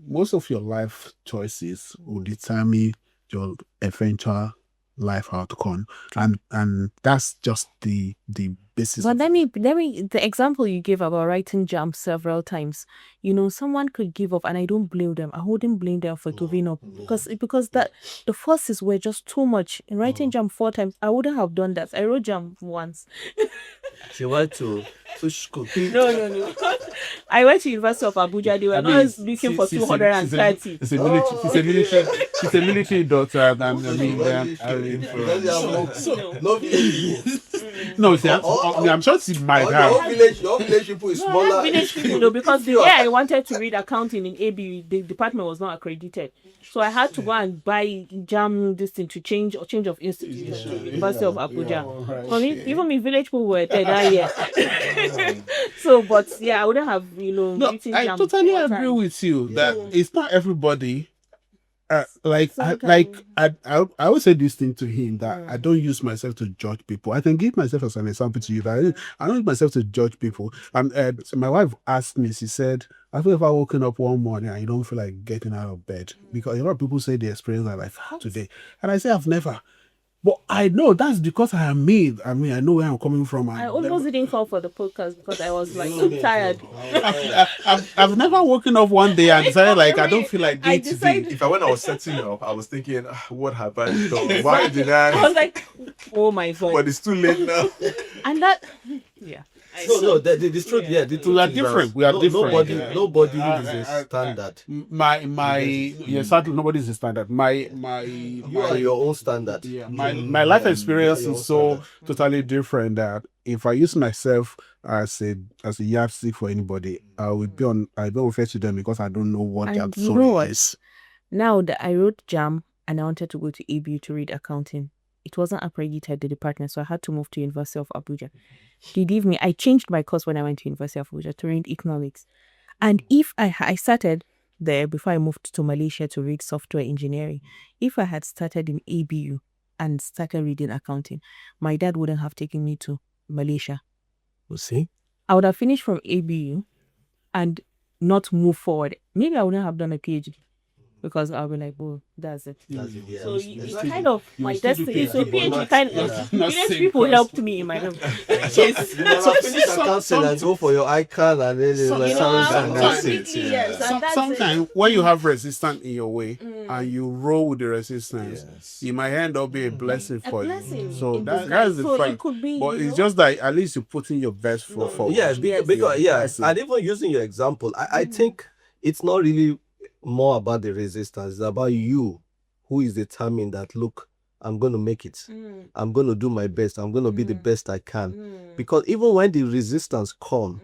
B: most of your life choices will determine your eventual life outcome, and that's just the basis.
D: But let me the example you gave about writing jam several times, someone could give up, and I don't blame them. I wouldn't blame them for giving up because that the forces were just too much. In writing jam 4 times, I wouldn't have done that. I wrote jam once.
A: She went to school.
D: No. I went to University of Abuja. They were not looking for 230.
B: She's a military daughter, and I mean, no, see, I'm sure she might have.
A: Your village people is smaller.
D: Village people, because the year I wanted to read accounting in AB, the department was not accredited, so I had to go and buy jam this thing to change of institution to University of Abuja. For me, even my village people were there that year. So, but yeah, I wouldn't have,
B: No, I totally agree with you that it's not everybody. I always say this thing to him that I don't use myself to judge people. I can give myself as an example to you that I don't use myself to judge people. And so my wife asked me, she said, "Have you ever woken up one morning and you don't feel like getting out of bed?" Because a lot of people say they experience that like today, and I say I've never. But I know that's because I am me. I mean, I know where I'm coming from.
D: I almost didn't call for the podcast because I was like so tired.
B: I've never woken up one day and decided like I don't feel like day today.
C: If when I was setting up, I was thinking, what have I done? Why did I?
D: I was like, oh my God.
C: But it's too late now.
D: And that, yeah.
A: No, the truth, the truth
B: We are different. We are different.
A: Nobody is a standard.
B: Certainly nobody is a standard.
A: You are your own standard.
B: Yeah, my life experience is so totally different that if I use myself as a yardstick for anybody, I will be unfair to them because I don't know what their story is.
D: Now that I wrote JAM and I wanted to go to ABU to read accounting, it wasn't accredited, the department, so I had to move to University of Abuja. I changed my course when I went to University of Abuja to read economics. And if I started there before I moved to Malaysia to read software engineering, if I had started in ABU and started reading accounting, my dad wouldn't have taken me to Malaysia.
A: You see?
D: I would have finished from ABU and not move forward. Maybe I wouldn't have done a PhD. because I'll be like, oh, that's it.
A: That's it, yeah.
D: So it's
A: Exactly.
D: kind of
B: You
D: my
B: still do
D: destiny. So
B: PhD, but
D: PhD
B: not-
D: kind
B: yeah,
D: of
B: not
D: PhD
B: same
D: people
B: person.
D: helped me in my life. Yes.
A: You never finish accounting and go for your icon and then it's
B: Some-
A: like
D: You know,
B: Sometimes-
D: completely, yes. And that's it.
B: Sometimes when you have resistance in your way and you roll with the resistance,
C: Yes.
B: it might end up being a blessing
D: A
B: for
D: blessing
B: you. So
D: in
B: that's
D: disguise.
B: the
D: So
B: fact.
D: it could be,
B: But
D: you
B: it's
D: know?
B: just that at least you put in your best for forward.
A: Yes, because yeah,
B: That's it.
A: and even using your example, I think it's not really more about the resistance. It's about you, who is determined that look, I'm going to make it. I'm going to do my best. I'm going to be the best I can. Because even when the resistance come,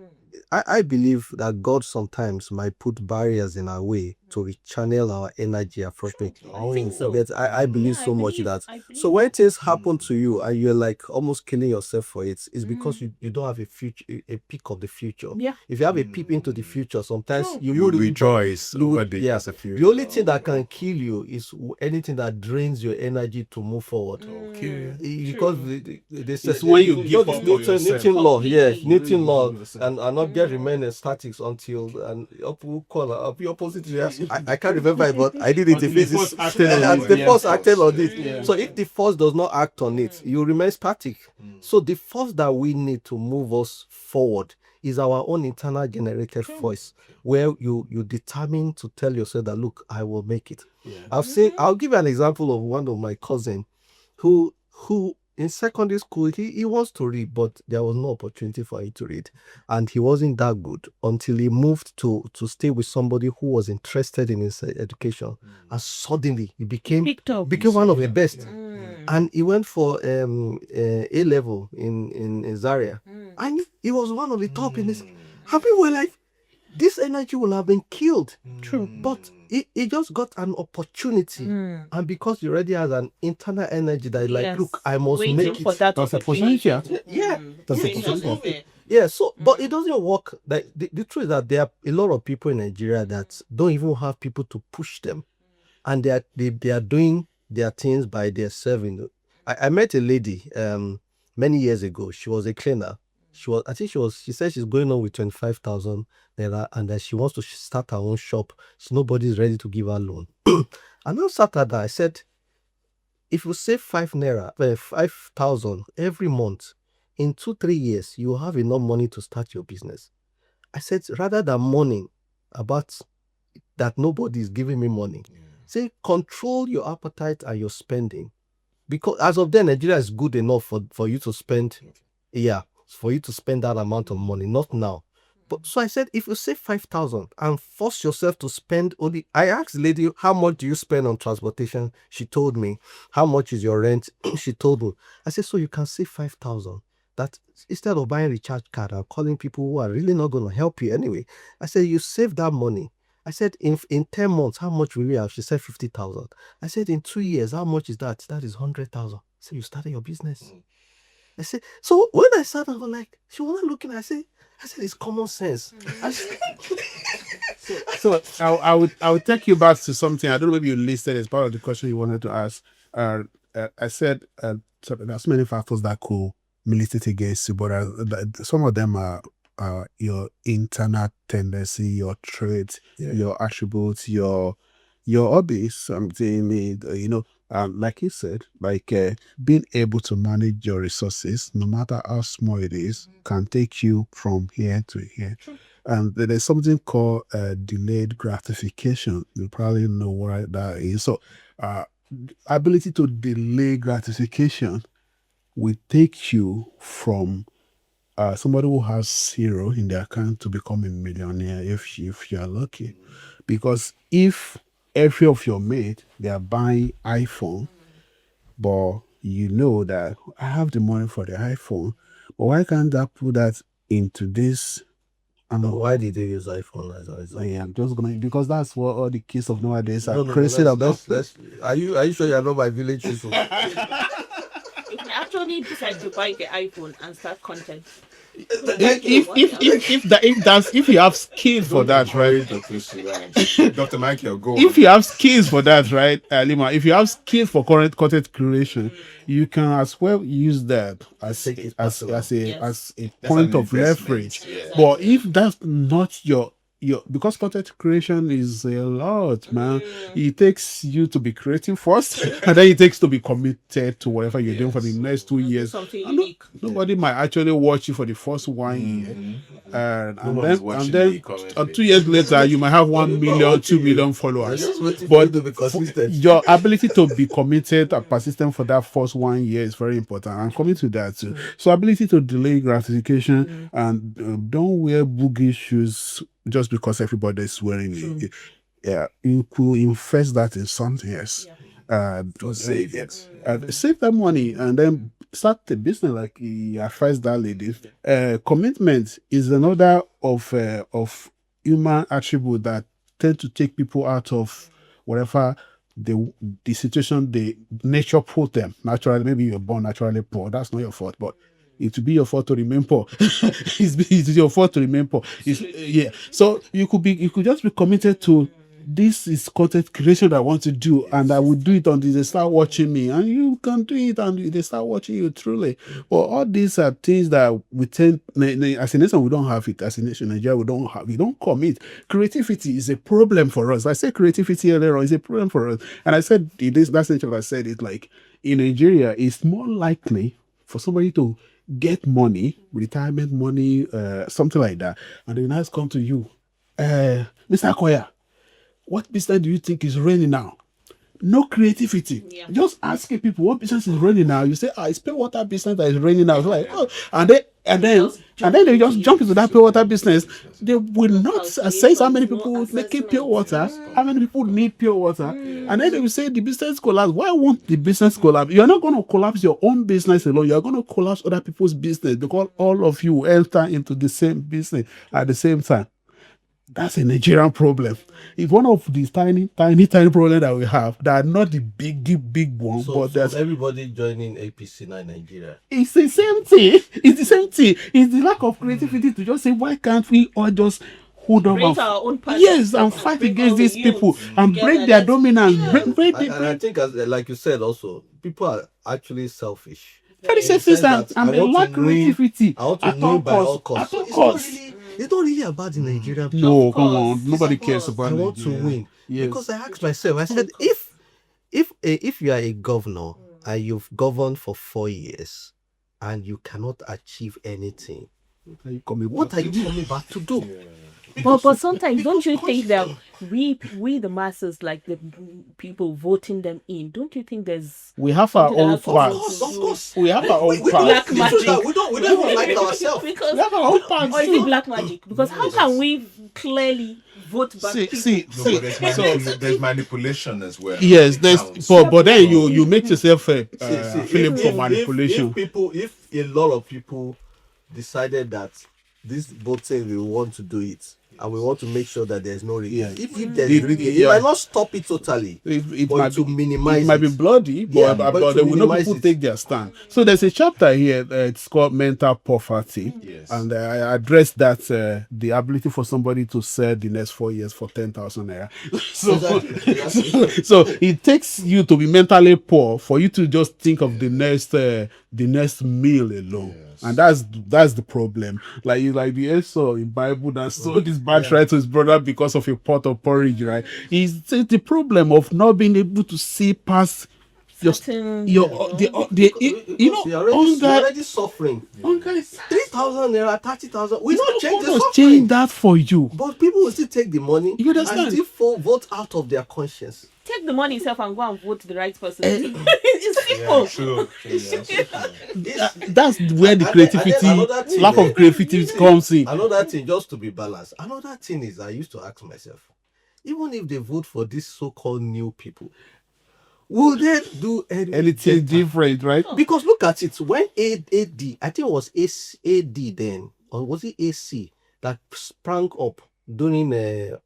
A: I believe that God sometimes might put barriers in our way to rechannel our energy appropriately.
D: I think so.
A: But I believe
D: Yeah, I
A: so much
D: believe-
A: that.
D: I believe
A: So when things happen to you and you're like almost killing yourself for it, it's because you don't have a future, a peek of the future.
D: Yeah.
A: If you have a peep into the future, sometimes
D: True.
A: you
C: You would
A: will
C: rejoice
A: you
C: over
A: would-
C: the
A: yeah.
C: as a future.
A: The only thing that can kill you is anything that drains your energy to move forward.
C: Okay.
A: Because they say
B: It's when you
A: know
B: give
A: this
B: up on
A: Newton,
B: yourself.
A: Newton law, yeah,
D: Completely.
A: Newton law, and not get remain statics until and up the opposite reaction. I can't remember it, but I did it in
B: Until the
A: physics.
B: force acted on
A: And
B: it,
A: the
B: yeah.
A: force acted on it.
B: Yeah.
A: So if the force does not act on it, you remain static. So the force that we need to move us forward is our own internal generated voice, where you determine to tell yourself that look, I will make it. I'll give you an example of one of my cousin who in secondary school he wants to read, but there was no opportunity for him to read, and he wasn't that good until he moved to stay with somebody who was interested in his education, and suddenly he became
D: Picked up.
A: one of the best. And he went for A level in Zaria, and he was one of the top in this. And people were like, this energy will have been killed.
D: True.
A: But he just got an opportunity, and because he already has an internal energy that like,
D: Yes.
A: look, I must
D: Waiting
A: make
D: for
A: it.
D: that
B: That's a
D: opportunity.
B: potential.
A: Yeah,
B: That's a
D: Waiting
B: potential.
D: for it.
A: yeah. So, but it doesn't work. Like the truth is that there are a lot of people in Nigeria that don't even have people to push them, and they are doing their things by themselves. I met a lady many years ago. She was a cleaner. She said she's going on with 25,000 naira, and that she wants to start her own shop. So nobody's ready to give her loan. And I sat at that. I said, if you save 5,000 every month, in 2-3 years, you will have enough money to start your business. I said, rather than mourning about that nobody is giving me money, say control your appetite and your spending. Because as of then, Nigeria is good enough for you to spend, for you to spend that amount of money, not now. But so I said, if you save 5,000 and force yourself to spend only, I asked the lady, how much do you spend on transportation? She told me. How much is your rent? She told me. I said, so you can save 5,000. That instead of buying recharge card and calling people who are really not going to help you anyway, I said, you save that money. I said, in 10 months, how much will you have? She said 50,000. I said, in 2 years, how much is that? That is 100,000. So you started your business. I said, so when I started, I was like, she was not looking. I said, it's common sense.
B: So I would take you back to something. I don't know if you listed as part of the question you wanted to ask. I said so there's many factors that could militate against you, but some of them are your internal tendency, your traits, your attributes, your hobbies. Something like you said, like being able to manage your resources, no matter how small it is, can take you from here to here. And there's something called delayed gratification. You probably know what that is. So, ability to delay gratification will take you from somebody who has 0 in their account to become a millionaire if you are lucky. Because if every of your mates, they are buying iPhone, but you know that I have the money for the iPhone, but why can't I put that into this?
A: Why did they use iPhone as
B: Yeah, I'm just gonna, because that's what all the kids of nowadays are
A: No,
B: crazy about.
A: Are you sure you're not my village people?
D: You can actually decide to buy the iPhone and start content.
B: If you have skills for that, right?
C: Dr. Michael, go.
B: If you have skills for that, right, Halima, if you have skills for current content creation, you can as well use that as a point of
C: investment,
B: leverage.
C: yeah.
B: But if that's not your because content creation is a lot, man. It takes you to be creative first, and then it takes to be committed to whatever you're doing for the next 2 years.
D: Something
B: And no-
D: unique.
B: nobody might actually watch you for the first 1 year, and
C: one's
B: then
C: watching
B: and then
C: the comment
B: 2 years later you might have 1 million, 2 million followers.
A: Just waiting for
B: But
A: you to be consistent.
B: your ability to be committed and persistent for that first 1 year is very important. I'm coming to that too. So ability to delay gratification and don't wear boogie shoes just because everybody is wearing it. Yeah, you could invest that in something else.
C: Save it.
B: Save that money and then start the business like he advised that lady. Commitment is another of human attribute that tend to take people out of whatever the situation the nature put them. Naturally, maybe you're born naturally poor. That's not your fault, but it will be your fault to remain poor. it's your fault to remain poor. Yeah. So you could just be committed to this is content creation that I want to do, and I will do it until they start watching me, and you can do it and they start watching you truly. But all these are things that we tend, as a nation, we don't have it. As a nation, Nigeria, we don't commit. Creativity is a problem for us. I said creativity earlier on is a problem for us, and I said that's actually I said it like in Nigeria, it's more likely for somebody to get money, retirement money, something like that, and the nice come to you, Mr. Koya, what business do you think is running now? No creativity.
D: Yeah.
B: Just asking people what business is running now. You say, it's pure water business that is running now. It's like, and then they just jump into that pure water business. They will not assess how many people would make it pure water, how many people need pure water, and then they will say the business collapse. Why won't the business collapse? You're not going to collapse your own business alone. You're going to collapse other people's business because all of you enter into the same business at the same time. That's a Nigerian problem. It's one of these tiny problems that we have that are not the big one, but there's
A: everybody joining APC now in Nigeria.
B: It's the same thing. It's the lack of creativity to just say, why can't we all just hold on
D: Create our own party.
B: yes, and fight
D: Bring
B: against
D: all the
B: these people
D: youths
B: and
D: together.
B: break their
D: Let's-
B: dominance.
D: Yeah.
A: And I think, like you said, also people are actually selfish.
B: Very
A: In the
B: selfish
A: sense that
B: and
A: I
B: they
A: want
B: lack
A: to win-
B: creativity.
A: I want to
B: at
A: win
B: all
A: by all
B: costs.
A: costs.
B: At all
A: So
B: costs.
A: it's not really about the Nigerian people.
B: No,
D: Of
B: come
D: course.
B: on. Nobody
D: Of
B: cares
D: course.
B: about
A: I want to
B: Nigeria.
A: win.
B: Yes.
A: Because I asked myself, I said, if you are a governor and you've governed for 4 years and you cannot achieve anything, what are you coming back to do?
D: But sometimes don't you think that we the masses, like the people voting them in, don't you think there's
B: We have our
D: something that
B: own
D: has to
B: parts.
D: do-
A: Of course.
B: We have our own
A: We
B: parts.
D: Black magic.
A: We don't even like ourselves.
D: Because
B: We have our own parts
D: or is
B: too.
D: it black magic? Because how can we clearly vote back people?
B: See.
C: No, but there's manipulation as well.
B: Yes,
C: It
B: there's
C: counts.
B: but then you make yourself feeling for
A: If
B: manipulation.
A: if a lot of people decided that this voting we want to do it and we want to make sure that there's no rigging.
B: Yeah.
A: If there's rigging, it
B: Yeah.
A: might not stop it totally.
B: It
A: but
B: might
A: to
B: be,
A: minimize
B: it might be
A: it.
B: bloody, but,
A: Yeah,
B: but
A: but
B: there
A: to
B: will not
A: minimize
B: people
A: it.
B: take their stand. So there's a chapter here. It's called mental poverty,
C: Yes.
B: and I address that the ability for somebody to sell the next 4 years for 10,000 naira. So it takes you to be mentally poor for you to just think of the next meal alone. And that's the problem. Like the Esau in Bible that sold his birthright to his brother because of a pot of porridge, right? It's the problem of not being able to see past
D: Certain,
B: you're
A: already suffering.
B: hunger is
A: 3,000 naira, 30,000. We don't change the
B: change
A: suffering.
B: that for you.
A: But people will still take the money
B: You understand?
A: and still vote out of their conscience.
D: take the money itself and go and vote the right person. It's simple.
C: True.
B: That's where the
A: And then
B: creativity,
A: another thing,
B: lack of creativity comes in.
A: Another thing, just to be balanced. Another thing is, I used to ask myself, even if they vote for these so-called new people, will they do
B: Anything different, right?
A: Because look at it. When AD, I think it was AD then, or was it AC that sprang up during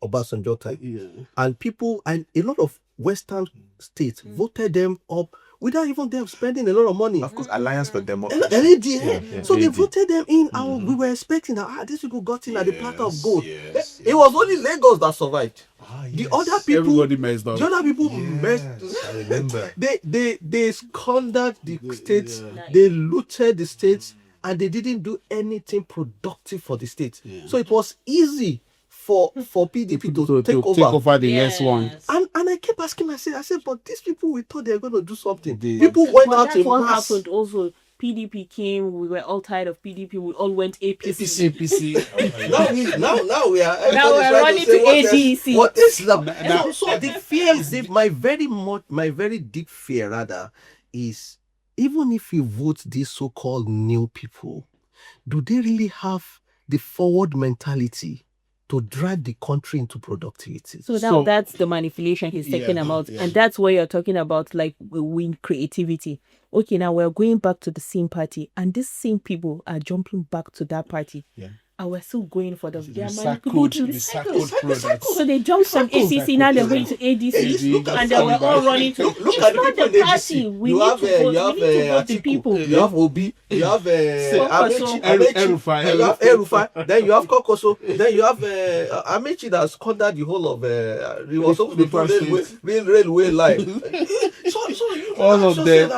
A: Obasanjo time, and people and a lot of Western states voted them up without even them spending a lot of money.
C: Of course, Alliance for Democracy.
A: LAD. So they
C: AD.
A: voted them in, and we were expecting that these people got in at the platter of gold.
C: Yes,
A: It was only Lagos that survived. The other people,
B: Everybody messed up.
A: the other people messed.
C: I remember.
A: They squandered the states. They looted the states, and they didn't do anything productive for the state. So it was easy for PDP to take over.
B: The next one.
A: And I kept asking myself, I said, but these people, we thought they were going to do something.
B: They-
A: People went
D: But
A: out
D: that's
A: in
D: what
A: mass.
D: happened also. PDP came, we were all tired of PDP, we all went APC.
B: APC.
A: Now we are.
D: Now we're running to ADC.
A: What is the so the fear is my very deep fear rather is, even if you vote these so-called new people, do they really have the forward mentality to drive the country into productivity?
D: So now that's the manipulation he's talking about. And that's what you're talking about, like win creativity. Okay, now we're going back to the same party, and these same people are jumping back to that party.
B: Yeah.
D: And we're still going for the
B: recycled products.
D: So they jumped from ACC, now they're going to ADC, and they were all running to.
A: Look
D: It's
A: at the
D: not
A: people
D: the
A: in
D: party.
A: ADC.
D: We
A: You
D: need
A: have
D: to vote. We
A: you
D: need to vote the
A: Atiku,
D: people.
A: you have Obi, you have
D: Kokoso.
A: Amechi, you have Erufai, then you have Kokoso, then you have Amechi that squandered the whole of he was supposed to do railway line.
B: All of them,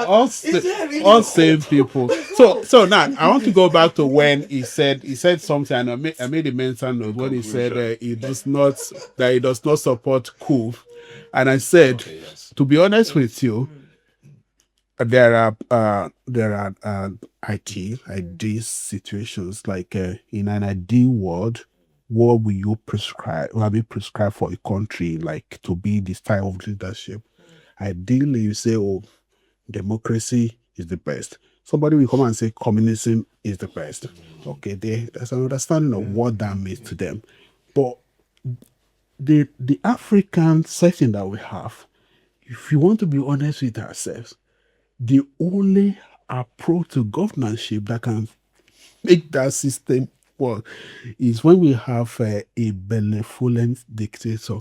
B: all same people. So now I want to go back to when he said something, and I made a mention of when he said he does not support coup, and I said, to be honest with you, there are ideal situations like in an ideal world, what will you prescribe? Will be prescribed for a country like to be this type of leadership? Ideally, you say, oh, democracy is the best. Somebody will come and say communism is the best. Okay, there's an understanding of what that means to them. But the African setting that we have, if you want to be honest with ourselves, the only approach to governorship that can make that system work is when we have a benevolent dictator.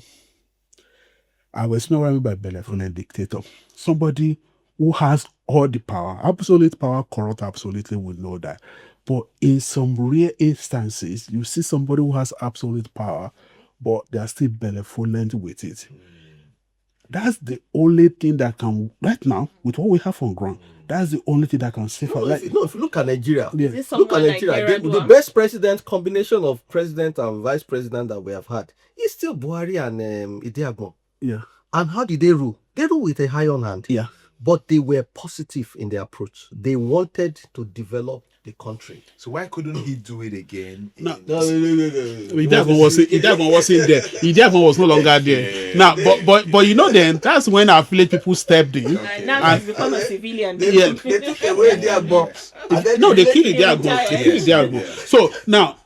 B: I was not what I mean by benevolent dictator. Somebody who has all the power, absolute power, corrupt absolutely, we know that. But in some rare instances, you see somebody who has absolute power, but they are still benevolent with it. That's the only thing that can, right now, with what we have on ground, that's the only thing that can save us.
A: If you look at Nigeria,
D: Look at
A: Nigeria, the best president combination of president and vice president that we have had is still Buhari and Adeyemo.
B: Yeah.
A: And how did they rule? They rule with a iron hand.
B: Yeah.
A: But they were positive in their approach. They wanted to develop the country.
C: So why couldn't he do it again?
B: No. Adeyemo wasn't there. Adeyemo was no longer there. Now, but you know, then that's when our village people stepped in.
D: Now he's become a civilian.
A: They took away their box.
B: No, they killed Adeyemo. So now,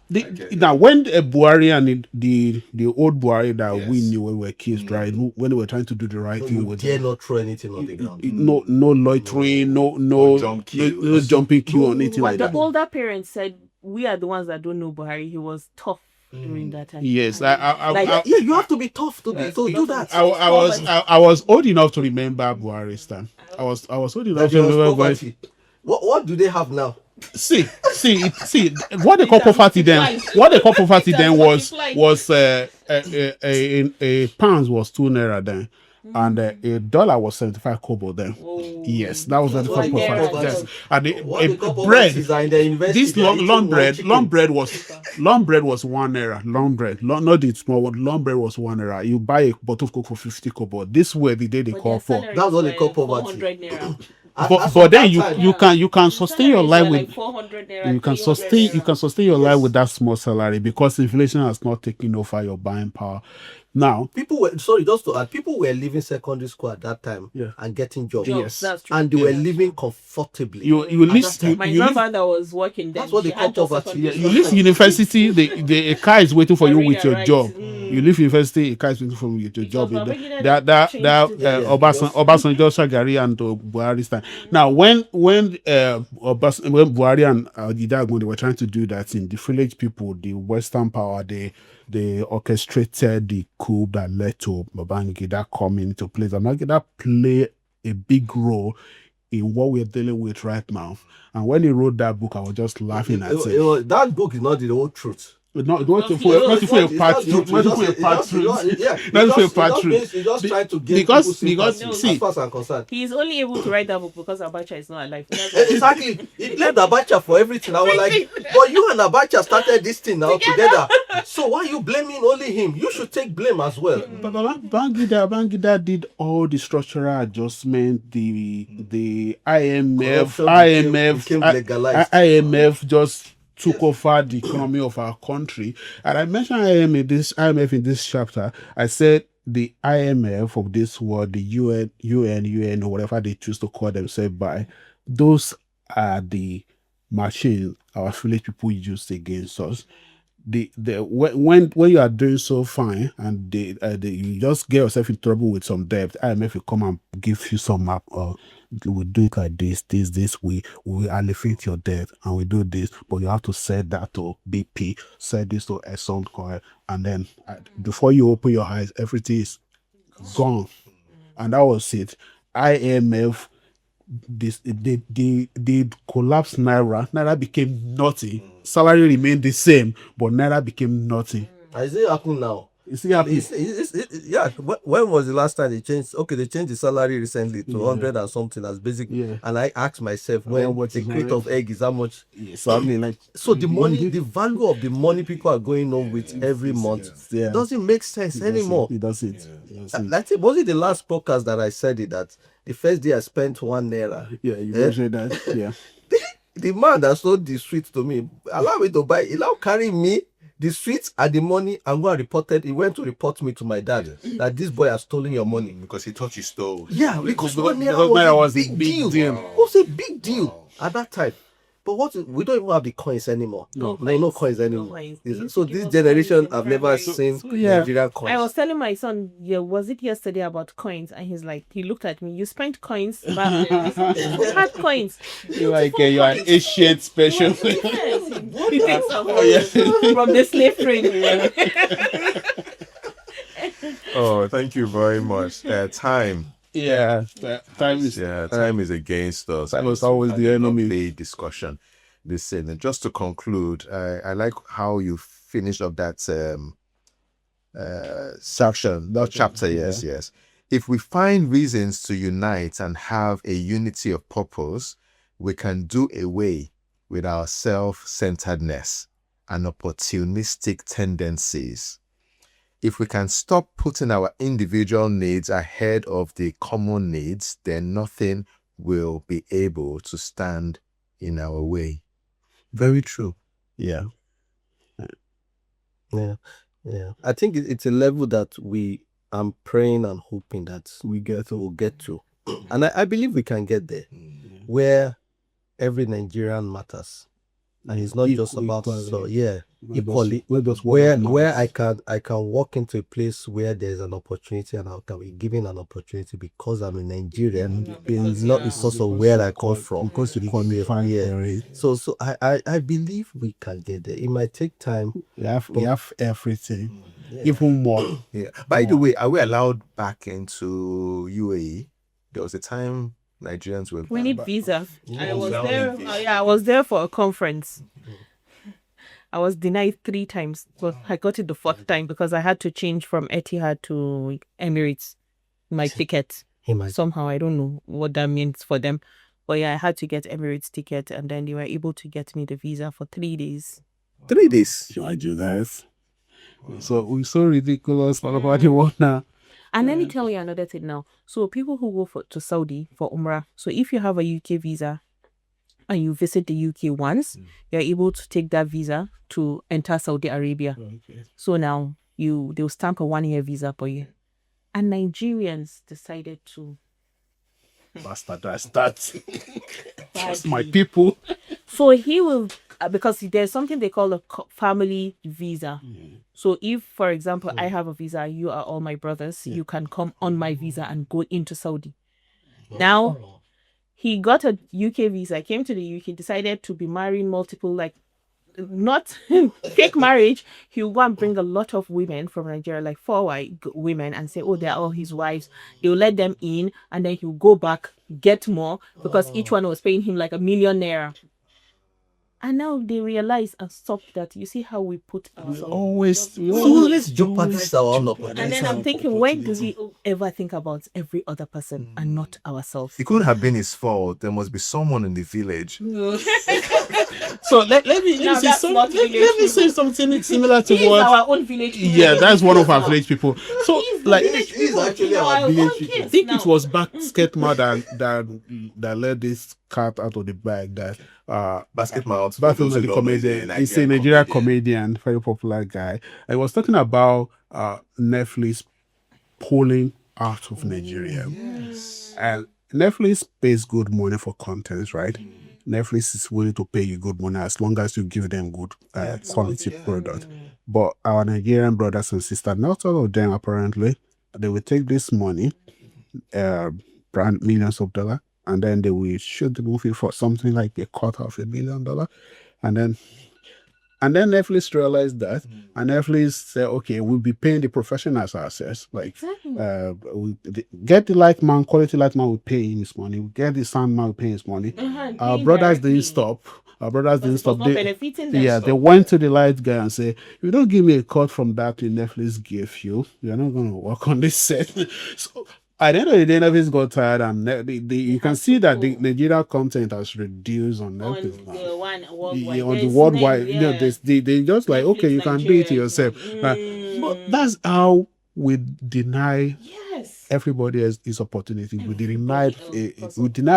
B: now when Buhari and the old Buhari that we knew when we were kids, right? When they were trying to do the right thing,
A: with dare not throw anything on the ground.
B: No loitering, no jumping queue or anything like that.
D: The older parents said we are the ones that don't know Buhari. He was tough during that time.
B: Yes,
A: you have to be tough to do that.
B: I was old enough to remember Buhari's time. I was old enough to remember Buhari.
A: What do they have now?
B: See, what they call poverty then. What they call poverty then was a pound was 2 naira then, and a dollar was 75 kobo then. Yes, that was the poverty then. And the bread, this long bread was 1 naira. Long bread, not the small one. Long bread was 1 naira. You buy a bottle of Coke for 50 kobo. This were the day they call for.
A: That's what they call poverty.
B: But then you can sustain your life with
D: 400 naira,
B: you can sustain your life with that small salary because inflation has not taken over your buying power. Now
A: people were leaving secondary school at that time and getting jobs.
D: Yes, that's true.
A: And they were living comfortably.
D: My grandfather was working then.
A: That's what they call poverty.
B: You leave university, a car is waiting for you with your job. You leave university, a car is waiting for you with your job. Obasanjo, Shagari, and Buhari's time. Now, when Buhari and Adeyemo, they were trying to do that in the village people, the Western power, they orchestrated the coup that led to Babangida coming into place. Babangida played a big role in what we're dealing with right now. And when he wrote that book, I was just laughing at it.
A: That book is not the whole truth.
B: Not for a part through. Not for a part through. Not for a part through.
A: He's just trying to get
B: Because
A: see, as far as I'm concerned.
D: He is only able to write that book because Abacha is not alive.
A: Exactly. He blamed Abacha for everything. I was like, but you and Abacha started this thing now together. So why are you blaming only him? You should take blame as well.
B: But Bangida did all the structural adjustment, the
A: Became legalized.
B: IMF just took over the economy of our country. And I mentioned IMF in this chapter. I said the IMF of this world, the UN, or whatever they choose to call themselves by, those are the machines our village people used against us. When you are doing so fine and you just get yourself in trouble with some debt, IMF will come and give you some map. We do it like this way. We allocate your debt and we do this, but you have to set that to BP, set this to Exxon Coin, and then before you open your eyes, everything is gone. And that was it. IMF. They collapsed Naira became nothing. Salary remained the same, but Naira became nothing.
A: Is it happening now? Yeah. When was the last time they changed? Okay, they changed the salary recently to 100 and something as basic.
B: Yeah.
A: And I asked myself, when the crate of egg is how much?
B: So I mean, like,
A: so the money, the value of the money people are going on with every month doesn't make sense anymore.
B: It doesn't.
A: Like, was it the last podcast that I said it that the first day I spent 1 naira?
B: Yeah, you mentioned that. Yeah.
A: The man that sold the sweets to me, allow me to buy, he now carry me the sweets and the money and go and reported. He went to report me to my dad that this boy has stolen your money.
C: Because he thought you stole.
A: Yeah, because 1 naira was a big deal. It was a big deal at that time. But we don't even have the coins anymore. No coins anymore. So this generation, I've never seen Nigerian coins.
D: I was telling my son, was it yesterday about coins? And he's like, he looked at me, you spent coins, but we had coins.
B: You're like, you're an ancient special.
D: He thinks from the slave trade.
C: Oh, thank you very much. Time.
B: Yeah, time
C: is against us.
B: Time was always the enemy.
C: Discussion. This and just to conclude, I like how you finished up that section, that chapter. Yes. If we find reasons to unite and have a unity of purpose, we can do away with our self-centeredness and opportunistic tendencies. If we can stop putting our individual needs ahead of the common needs, then nothing will be able to stand in our way.
A: Very true.
B: Yeah.
A: I think it's a level that I'm praying and hoping that we'll get to. And I believe we can get there, where every Nigerian matters. And it's not just about equally. Where I can walk into a place where there's an opportunity and I can be given an opportunity because I'm a Nigerian. It's also where I come from.
B: Because you come here.
A: So I believe we can get there. It might take time.
B: We have everything, even more.
C: Yeah. By the way, are we allowed back into UAE? There was a time Nigerians were.
D: We need visa. I was there. I was there for a conference. I was denied 3 times, but I got it the 4th time because I had to change from Etihad to Emirates. My ticket. Somehow I don't know what that means for them, but I had to get Emirates ticket, and then they were able to get me the visa for 3 days.
A: 3 days.
B: Should I do that? So we're so ridiculous. What about the one now?
D: And let me tell you another thing now. So people who go to Saudi for Umrah, so if you have a UK visa and you visit the UK once, you're able to take that visa to enter Saudi Arabia.
B: Okay.
D: So now they'll stamp a 1-year visa for you. And Nigerians decided to
B: Bastardize that. That's my people.
D: So he will, because there's something they call a family visa. So if, for example, I have a visa, you are all my brothers, you can come on my visa and go into Saudi. Now, he got a UK visa, came to the UK, decided to be marrying multiple, like, not fake marriage. He'll go and bring a lot of women from Nigeria, like 4 white women, and say, oh, they're all his wives. He'll let them in, and then he'll go back, get more, because each one was paying him like ₦1 million. And now they realize and stop that. You see how we put ourselves.
B: We
A: So
B: always
A: let's jeopardize our own opportunity.
D: And then I'm thinking, when do we ever think about every other person and not ourselves?
C: It couldn't have been his fault. There must be someone in the village.
B: So let me
D: No,
B: say
D: that's
B: some-
D: not
B: let
D: village
B: me say something similar to
D: He's
B: what.
D: our own village. people.
B: Yeah, that's one of our village people. So like,
A: He's actually our village people.
B: I think it was Basket Man that let this cat out of the bag. That
C: Basket Man,
B: Basket Man, the comedian. He's a Nigerian comedian, very popular guy. I was talking about Netflix pulling out of Nigeria. And Netflix pays good money for content, right? Netflix is willing to pay you good money as long as you give them good quality product. But our Nigerian brothers and sisters, not all of them apparently, they will take this money, brand millions of dollars, and then they will shoot the movie for something like $250,000, and then Netflix realized that, and Netflix said, "Okay, we'll be paying the professionals ourselves. Like, get the light man, quality light man, will pay him his money. We get the sound man, will pay his money." Our brothers didn't stop. Our brothers didn't stop.
D: Not benefiting them.
B: Yeah, they went to the light guy and say, "If you don't give me a cut from that Netflix gave you, you're not going to work on this set." So at the end of the day, Netflix got tired, and you can see that the Nigeria content has reduced on Netflix.
D: On the one worldwide.
B: Yeah, on the
D: There's
B: worldwide,
D: name,
B: you know, they just like, okay, you can do it
D: Nigeria.
B: yourself. But that's how we deny
D: Yes.
B: everybody his opportunity. We deny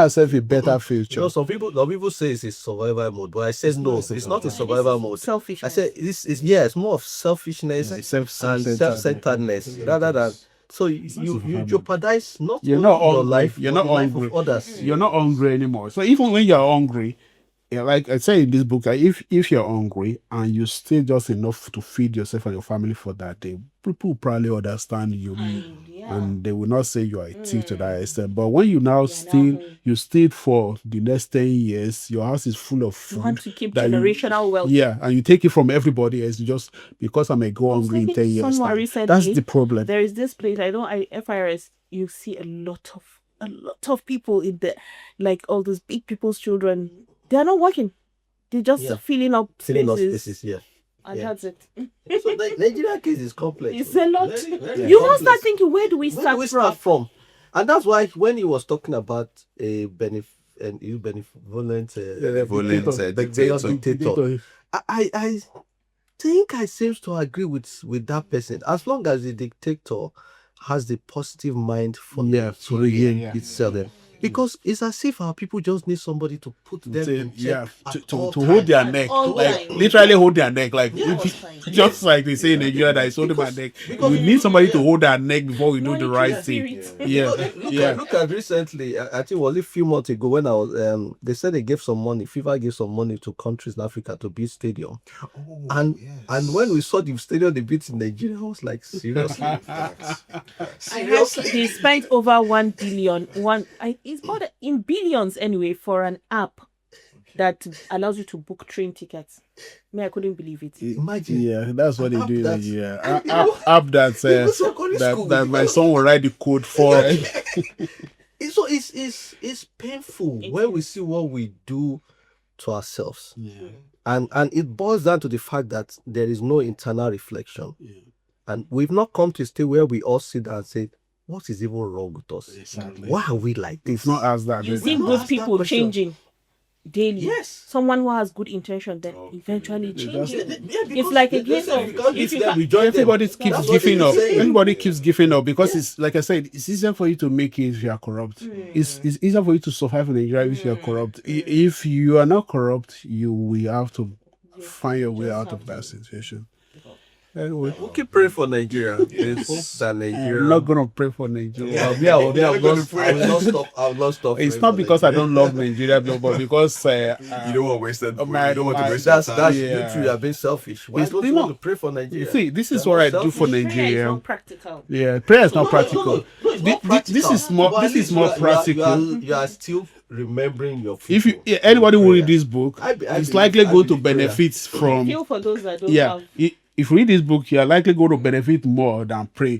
B: ourselves a better future.
A: You know, some people say it's a survival mode, but I said no, it's not a survival mode.
D: Selfishness.
A: I said it's more of selfishness and self-centeredness rather than. So you jeopardize not
B: You're
A: only
B: not
A: your
B: hungry.
A: life,
B: You're
A: but
B: not
A: the life
B: hungry.
A: of others.
B: You're not hungry anymore. So even when you're hungry, yeah, like I say in this book, if you're hungry and you still just enough to feed yourself and your family for that day, people will probably understand you, and they will not say you are a thief to that extent. But when you now you stayed for the next 10 years, your house is full of food.
D: You want to keep
B: that
D: generational wealth.
B: Yeah, and you take it from everybody else just because I may go hungry in 10 years.
D: Someone
B: time.
D: recently,
B: That's the problem.
D: There is this place, FIRS, you see a lot of people in the, like all those big people's children, they are not working. They're just filling up spaces.
A: Yeah.
D: And that's it.
A: So the Nigeria case is complex.
D: It's a lot.
A: Very, very
D: You must
A: complex.
D: start thinking, where do we
A: Where
D: start
A: do we
D: from?
A: start from? And that's why when he was talking about a benevolent dictator, I think I seems to agree with that person. As long as the dictator has the positive mind for itself, because it's as if our people just need somebody to put them in check
B: to hold their neck, like literally hold their neck, like just like they say in Nigeria that is holding my neck. We need somebody to hold our neck before we do the right thing.
A: Look at recently. I think it was a few months ago when I was. They said they gave some money. FIFA gave some money to countries in Africa to build stadium, and when we saw the stadium they built in Nigeria, I was like, seriously.
D: I heard they spent over 1 billion. It's more in billions anyway for an app that allows you to book train tickets. I couldn't believe it.
A: Imagine.
B: Yeah, that's what they do in
A: that's-
B: Nigeria. App that my son will write the code for.
A: So it's painful when we see what we do to ourselves. And it boils down to the fact that there is no internal reflection. And we've not come to a state where we all sit down and say, what is even wrong with us?
B: Exactly.
A: Why are we like this?
B: It's not as that.
D: You
B: is
D: see
B: it?
D: those
A: ask
D: people
A: that question.
D: changing daily.
A: Yes.
D: Someone who has good intention then eventually changes.
A: It's
D: it's like a game of if you can,
B: Everybody keeps
A: That's what
B: giving
A: they're
B: up.
A: saying.
B: Everybody keeps giving up because it's like I said, it's easier for you to make it if you are corrupt. It's easier for you to survive in Nigeria if you are corrupt. If you are not corrupt, you will have to find your way out of that situation. Anyway,
A: We'll keep praying for Nigeria. It's that Nigeria.
B: I'm not gonna pray for Nigeria.
A: I will not stop.
B: It's
A: praying
B: not
A: for
B: because I
A: Nigeria.
B: don't love Nigeria, but because
C: You don't want to waste that.
B: my-
C: You don't want to
B: my-
C: waste that
A: That's
C: time.
A: you two are being selfish. Why
B: It's
A: don't you
B: not-
A: want to pray for Nigeria?
B: see, this is what I do for
D: prayer is
B: Nigeria.
D: not practical.
B: Yeah, prayer is not
A: No,
B: practical.
A: it's not practical.
B: This is more.
A: But at
B: This is
A: least
B: more
A: you are-
B: practical.
A: You are still remembering your people.
B: If anybody who
A: Prayer.
B: read this book,
A: I
B: it's
A: believe-
B: likely
A: I
B: going to
A: believe prayer.
B: benefit from.
D: Feel for those that don't
B: Yeah,
D: have.
B: if you read this book, you are likely going to benefit more than pray,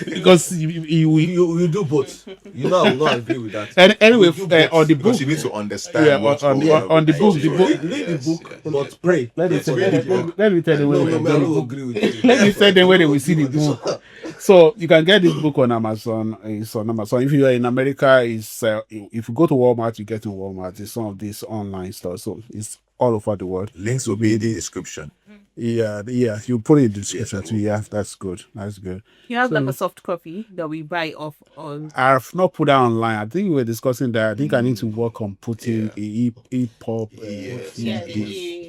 B: because
A: You do both. You know, I will not agree with that.
B: and anyway,
A: You do both.
B: on the book,
C: Because you need to understand
B: yeah,
C: what's
B: on
C: going
B: on the book,
C: with
B: the book,
C: Nigeria.
A: Read the book,
C: Yes.
A: but pray.
B: let me
A: Pray
B: tell
A: for
B: let
A: Nigeria.
B: me- let me tell you
A: No,
B: where
A: no,
B: we
A: I
B: get
A: will
B: the
A: agree with you.
B: Let me tell them where they will see the
A: This
B: book.
A: one.
B: So you can get this book on Amazon. It's on Amazon. If you are in America, if you go to Walmart, you get in Walmart. It's some of these online stores. So it's all over the world.
C: Links will be in the description.
B: Yeah. You put it in the description too. Yeah, that's good. That's good.
D: He has like a soft copy that we buy off on.
B: I've not put that online. I think we were discussing that. I think I need to work on putting a EPUB.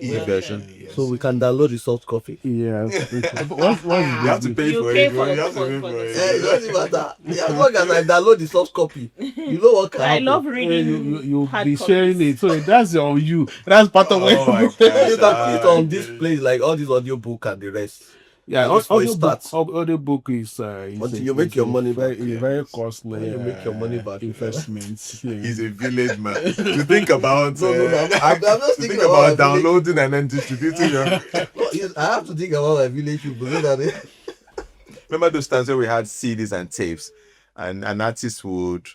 C: E-version.
A: So we can download the soft copy.
B: Yeah. What's
C: You have to pay for it.
D: for
C: You
D: the-
C: have to pay
D: for
C: for
D: the-
C: it.
A: It doesn't matter. As long as I download the soft copy, you know what can
D: I
A: happen.
D: love reading.
B: You'll
D: hard
B: be
D: copies.
B: sharing it. So that's on you. That's part of
C: Oh
B: it.
C: my
A: You can
C: gosh.
A: put it on this place, like all these audiobook and the rest.
B: Yeah,
A: At least for a
B: audio book,
A: start.
B: audio book is
A: Until you make your money back.
B: very costly.
A: You make your money back.
B: Investment. Yeah.
C: He's a village man. To think about,
A: I'm just
C: to
A: thinking
C: think
A: about
C: about
A: my village.
C: downloading and then distributing your.
A: No, yes, I have to think about my village people. So that
C: Remember those times where we had CDs and tapes, and an artist would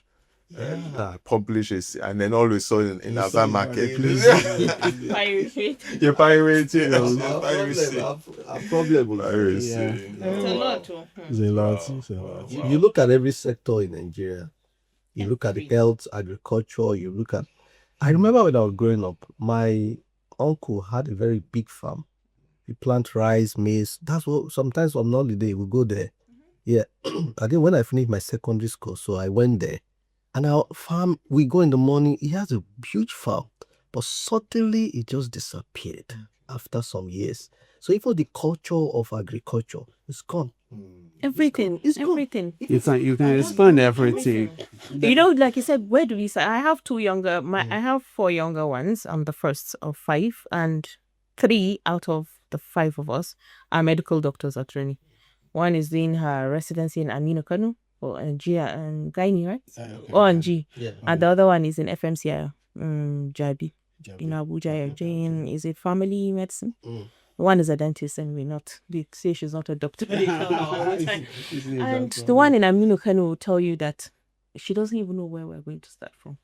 C: publish it, and then always sold in our market.
D: Pirate.
C: You're pirating.
A: a problem.
C: Piracy.
B: Yeah.
D: It's a lot too.
B: It's a lot. It's a lot.
A: You look at every sector in Nigeria. You look at the health, agriculture. You look at. I remember when I was growing up, my uncle had a very big farm. He plant rice, maize. That's what sometimes on holiday we go there. Yeah. I think when I finished my secondary school, so I went there. And our farm, we go in the morning. He has a huge farm, but suddenly it just disappeared after some years. So even the culture of agriculture is gone.
D: Everything.
A: It's gone.
D: Everything.
B: You can explain everything.
D: You know, like you said, where do we start? I have I have 4 younger ones. I'm the first of 5, and 3 out of the 5 of us are medical doctors at Trini. One is doing her residency in Aminu Kanu, or and Gynae, right? O&G.
A: Yeah.
D: And the other one is in FMCI, Jabi, in Abuja. Jane is it family medicine? One is a dentist, and they say she's not a doctor. And the one in Aminu Kanu will tell you that she doesn't even know where we're going to start from.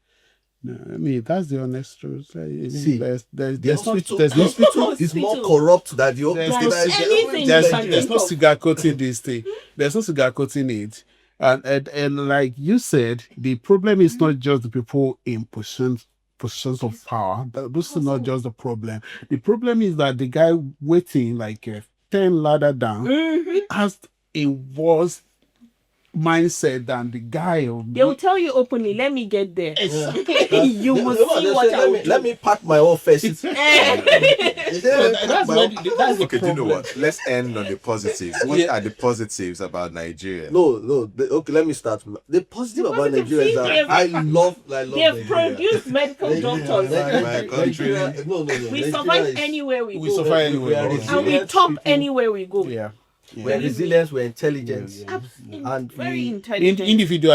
B: No, I mean, that's the honest truth.
A: See,
B: there's
A: The
B: no
A: hospital is more corrupt than the
B: There's
D: anything
B: there's,
D: you can
B: there's no
D: think
B: sugarcoating this thing. There's no sugarcoating it. And like you said, the problem is not just the people in positions of power. This is not just the problem. The problem is that the guy waiting like 10 ladder down has a worse mindset than the guy.
D: They will tell you openly, let me get there. You will see what I will do.
A: Let me pack my own first.
B: That's the
C: Okay, do you know
B: problem.
C: what? Let's end on the positives. What are the positives about Nigeria?
A: No. Okay, let me start. The positive about
D: positive
A: Nigeria is
D: thing
A: that I love
D: They've
A: Nigeria.
D: produced medical doctors.
C: My country.
A: No.
D: We
A: Nigeria
D: survive
A: is-
D: anywhere we
B: We
D: go.
B: survive anyway.
A: We are
D: And we top anywhere we go.
B: Yeah.
A: We're resilient, we're intelligent.
D: And very
A: we-
D: intelligent.
B: Individual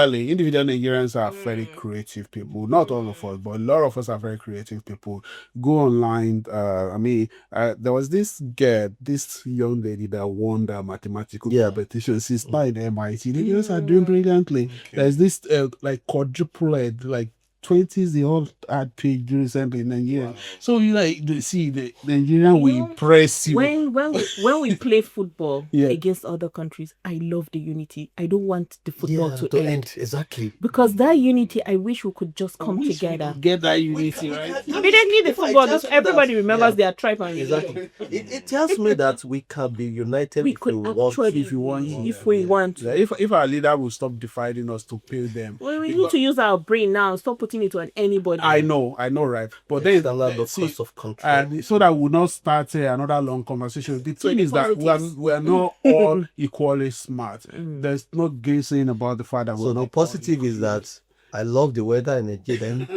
B: Nigerians are very creative people. Not all of us, but a lot of us are very creative people. Go online. There was this girl, this young lady that won the mathematical competition. She's now in MIT. The girls are doing brilliantly. There's this like quadruplet, like 20s, they all had PhD recently in Nigeria. So you see the Nigerian will impress you.
D: When we play football
B: Yeah.
D: against other countries, I love the unity. I don't want the football to end.
A: Exactly.
D: Because that unity, I wish we could just come together.
B: Get that unity, right?
D: Immediately the football, everybody remembers their tribe and
A: Exactly. It tells me that we can be united
D: we
A: if
D: could
A: we want.
D: actually,
B: if you want.
D: if we want.
B: Yeah, if our leader will stop dividing us to pay them.
D: Well, we need to use our brain now. Stop putting it on anybody.
B: I know, right? But then
A: Standard of
B: see,
A: cost of control.
B: and so that we'll not start another long conversation. The thing
D: the
B: is that
D: positives.
B: we are not all equally smart. There's no gazing about the fact that
A: So
B: we're
A: the
B: not
A: positive is that I love the weather in Nigeria.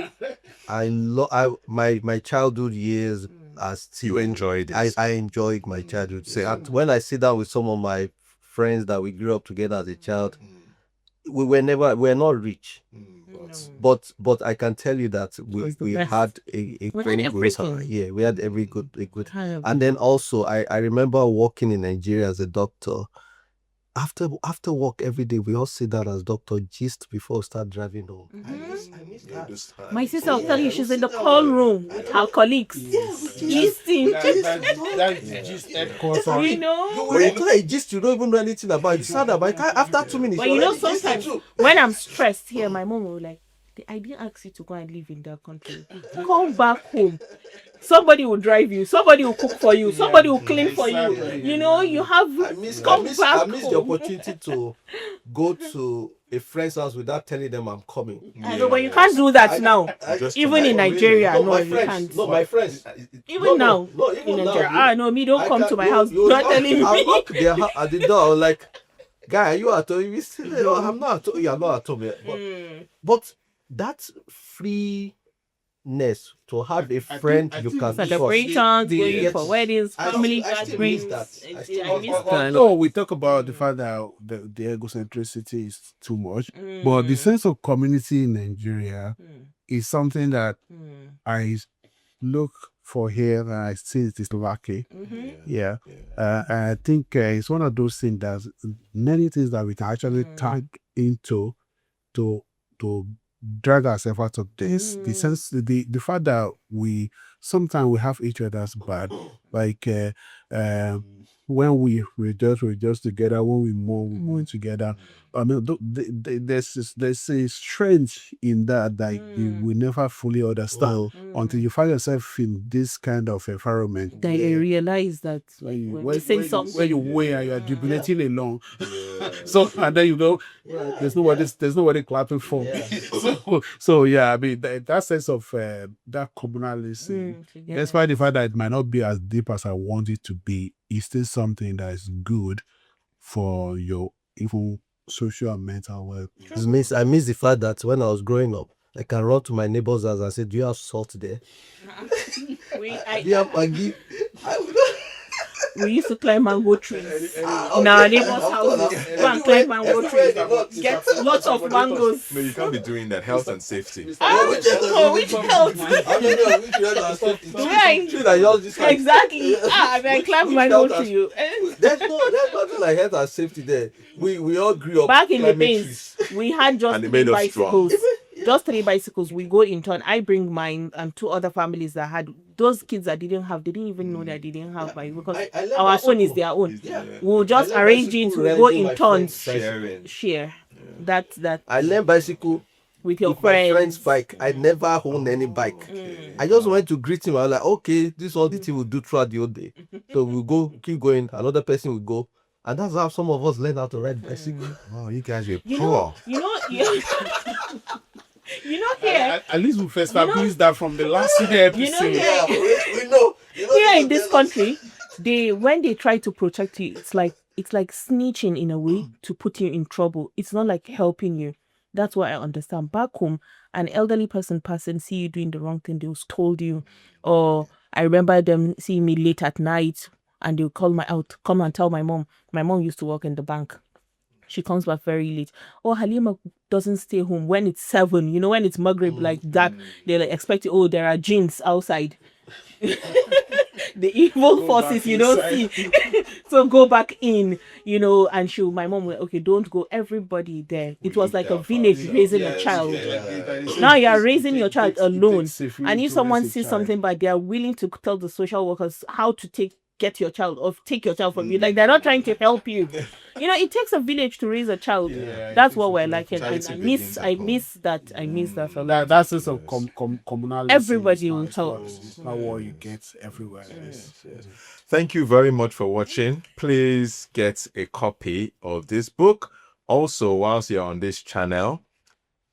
A: My childhood years as
C: You enjoyed it.
A: I enjoyed my childhood. When I sit down with some of my friends that we grew up together as a child, we're not rich. But I can tell you that we had a very good time. Yeah, we had a good. And then also I remember working in Nigeria as a doctor. After work every day, we all sit down as doctor gist before we start driving home. I miss that.
D: My sister will tell you she's in the call room with her colleagues. Listening.
B: That's just headquarters.
D: You know?
A: When you tell a gist, you don't even know anything about it. Sad about it. After 2 minutes,
D: But you know, sometimes when I'm stressed here, my mom will like, I didn't ask you to go and live in that country. Come back home. Somebody will drive you. Somebody will cook for you. Somebody will clean for you. You know, you have
A: I miss
D: back
A: the
D: home.
A: opportunity to go to a friend's house without telling them I'm coming.
D: I know, but you can't do that now.
C: Just
D: Even in Nigeria, no, you can't.
A: No, my friends.
D: Even now,
A: even
D: in
A: now,
D: Nigeria, no, me don't come to my house.
A: You
D: Don't telling me.
A: I knock at the door. I was like, guy, are you at home? You still, no, I'm not at home. You're not at home yet. But that freeness to have a friend you can trust.
D: Celebrations, going for weddings, family
A: I still
D: gatherings.
A: miss that. I
D: I miss that.
B: No, we talk about the fact that the egocentricity is too much, but the sense of community in Nigeria is something that I look for here and I see it is lacking. Yeah. I think it's one of those things that many things that we can actually tag into to drag ourselves out of this. The sense, the fact that we sometimes we have each other's back, like when we're just together, when we move together. I mean, there's a strength in that you will never fully understand until you find yourself in this kind of environment.
D: Then I realize that when you say something,
B: when you weigh and you're jubilating along, so and then you go, there's nobody clapping for me. So yeah, I mean that sense of that communalism, despite the fact that it might not be as deep as I want it to be, it's still something that is good for your even social and mental well.
A: I miss the fact that when I was growing up, I can run to my neighbor's house and say, "Do you have salt there? Do you have Maggi?"
D: We used to climb mango trees in our neighbor's houses. Go and climb mango trees. Get lots of mangoes.
C: No, you can't be doing that. Health and safety.
D: Which health? Exactly. I mean, I climb mango tree.
A: There's nothing like health and safety there. We all grew up
D: Back in the
A: climbing
D: days, we had just
C: And it
D: 3
C: made us strong.
D: bicycles. Just 3 bicycles. We go in turn. I bring mine and 2 other families that had those kids that didn't have. They didn't even know that they didn't have mine because
A: I love
D: our
A: bicycle.
D: own is their own.
A: Yeah.
D: We'll just
A: I learned
D: arrange it.
A: bicycle
D: We go
A: riding
D: in
A: my
D: turns.
A: friends'
D: Share. That
A: I learned bicycle
D: with your
A: with my friend's
D: friends.
A: bike. I never owned any bike. I just went to greet him. I was like, okay, this is all the thing we'll do throughout the whole day. So we'll go, keep going. Another person will go. And that's how some of us learn how to ride bicycle.
C: Wow, you guys were
D: You
C: poor.
D: know, here.
B: At least we first established that from the last episode.
D: You know,
A: Yeah, we know.
D: here in this country, when they try to protect you, it's like snitching in a way to put you in trouble. It's not like helping you. That's what I understand. Back home, an elderly person passing, see you doing the wrong thing, they'll scold you. Or I remember them seeing me late at night and they'll call me out, come and tell my mom. My mom used to work in the bank. She comes back very late. Or Halima doesn't stay home when it's 7. You know, when it's Maghrib like that, they like expect, there are jinns outside. The evil forces you don't see. So go back in, and my mom will, okay, don't go. Everybody there. It was like a village raising a child. Now you are raising your child alone. And if someone sees something bad, they are willing to tell the social workers how to get your child or take your child from you. Like they're not trying to help you. It takes a village to raise a child. That's what we're like. And I miss that. I miss that a lot.
B: That's just a communality.
D: Everybody will tell.
B: It's not what you get everywhere.
C: Thank you very much for watching. Please get a copy of this book. Also, whilst you're on this channel,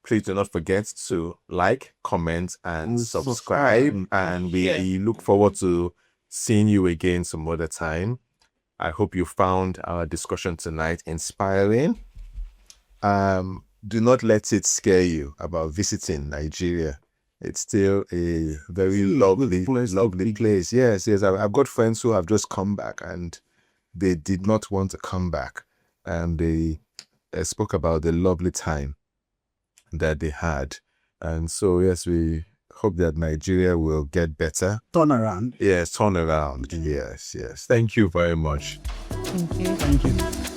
C: please do not forget to like, comment, and subscribe. And we look forward to seeing you again some other time. I hope you found our discussion tonight inspiring. Do not let it scare you about visiting Nigeria. It's still a very lovely place. Yes. I've got friends who have just come back and they did not want to come back. And they spoke about the lovely time that they had. And so, yes, we hope that Nigeria will get better.
B: Turn around.
C: Yes, turn around. Yes, yes. Thank you very much.
D: Thank you.
B: Thank you.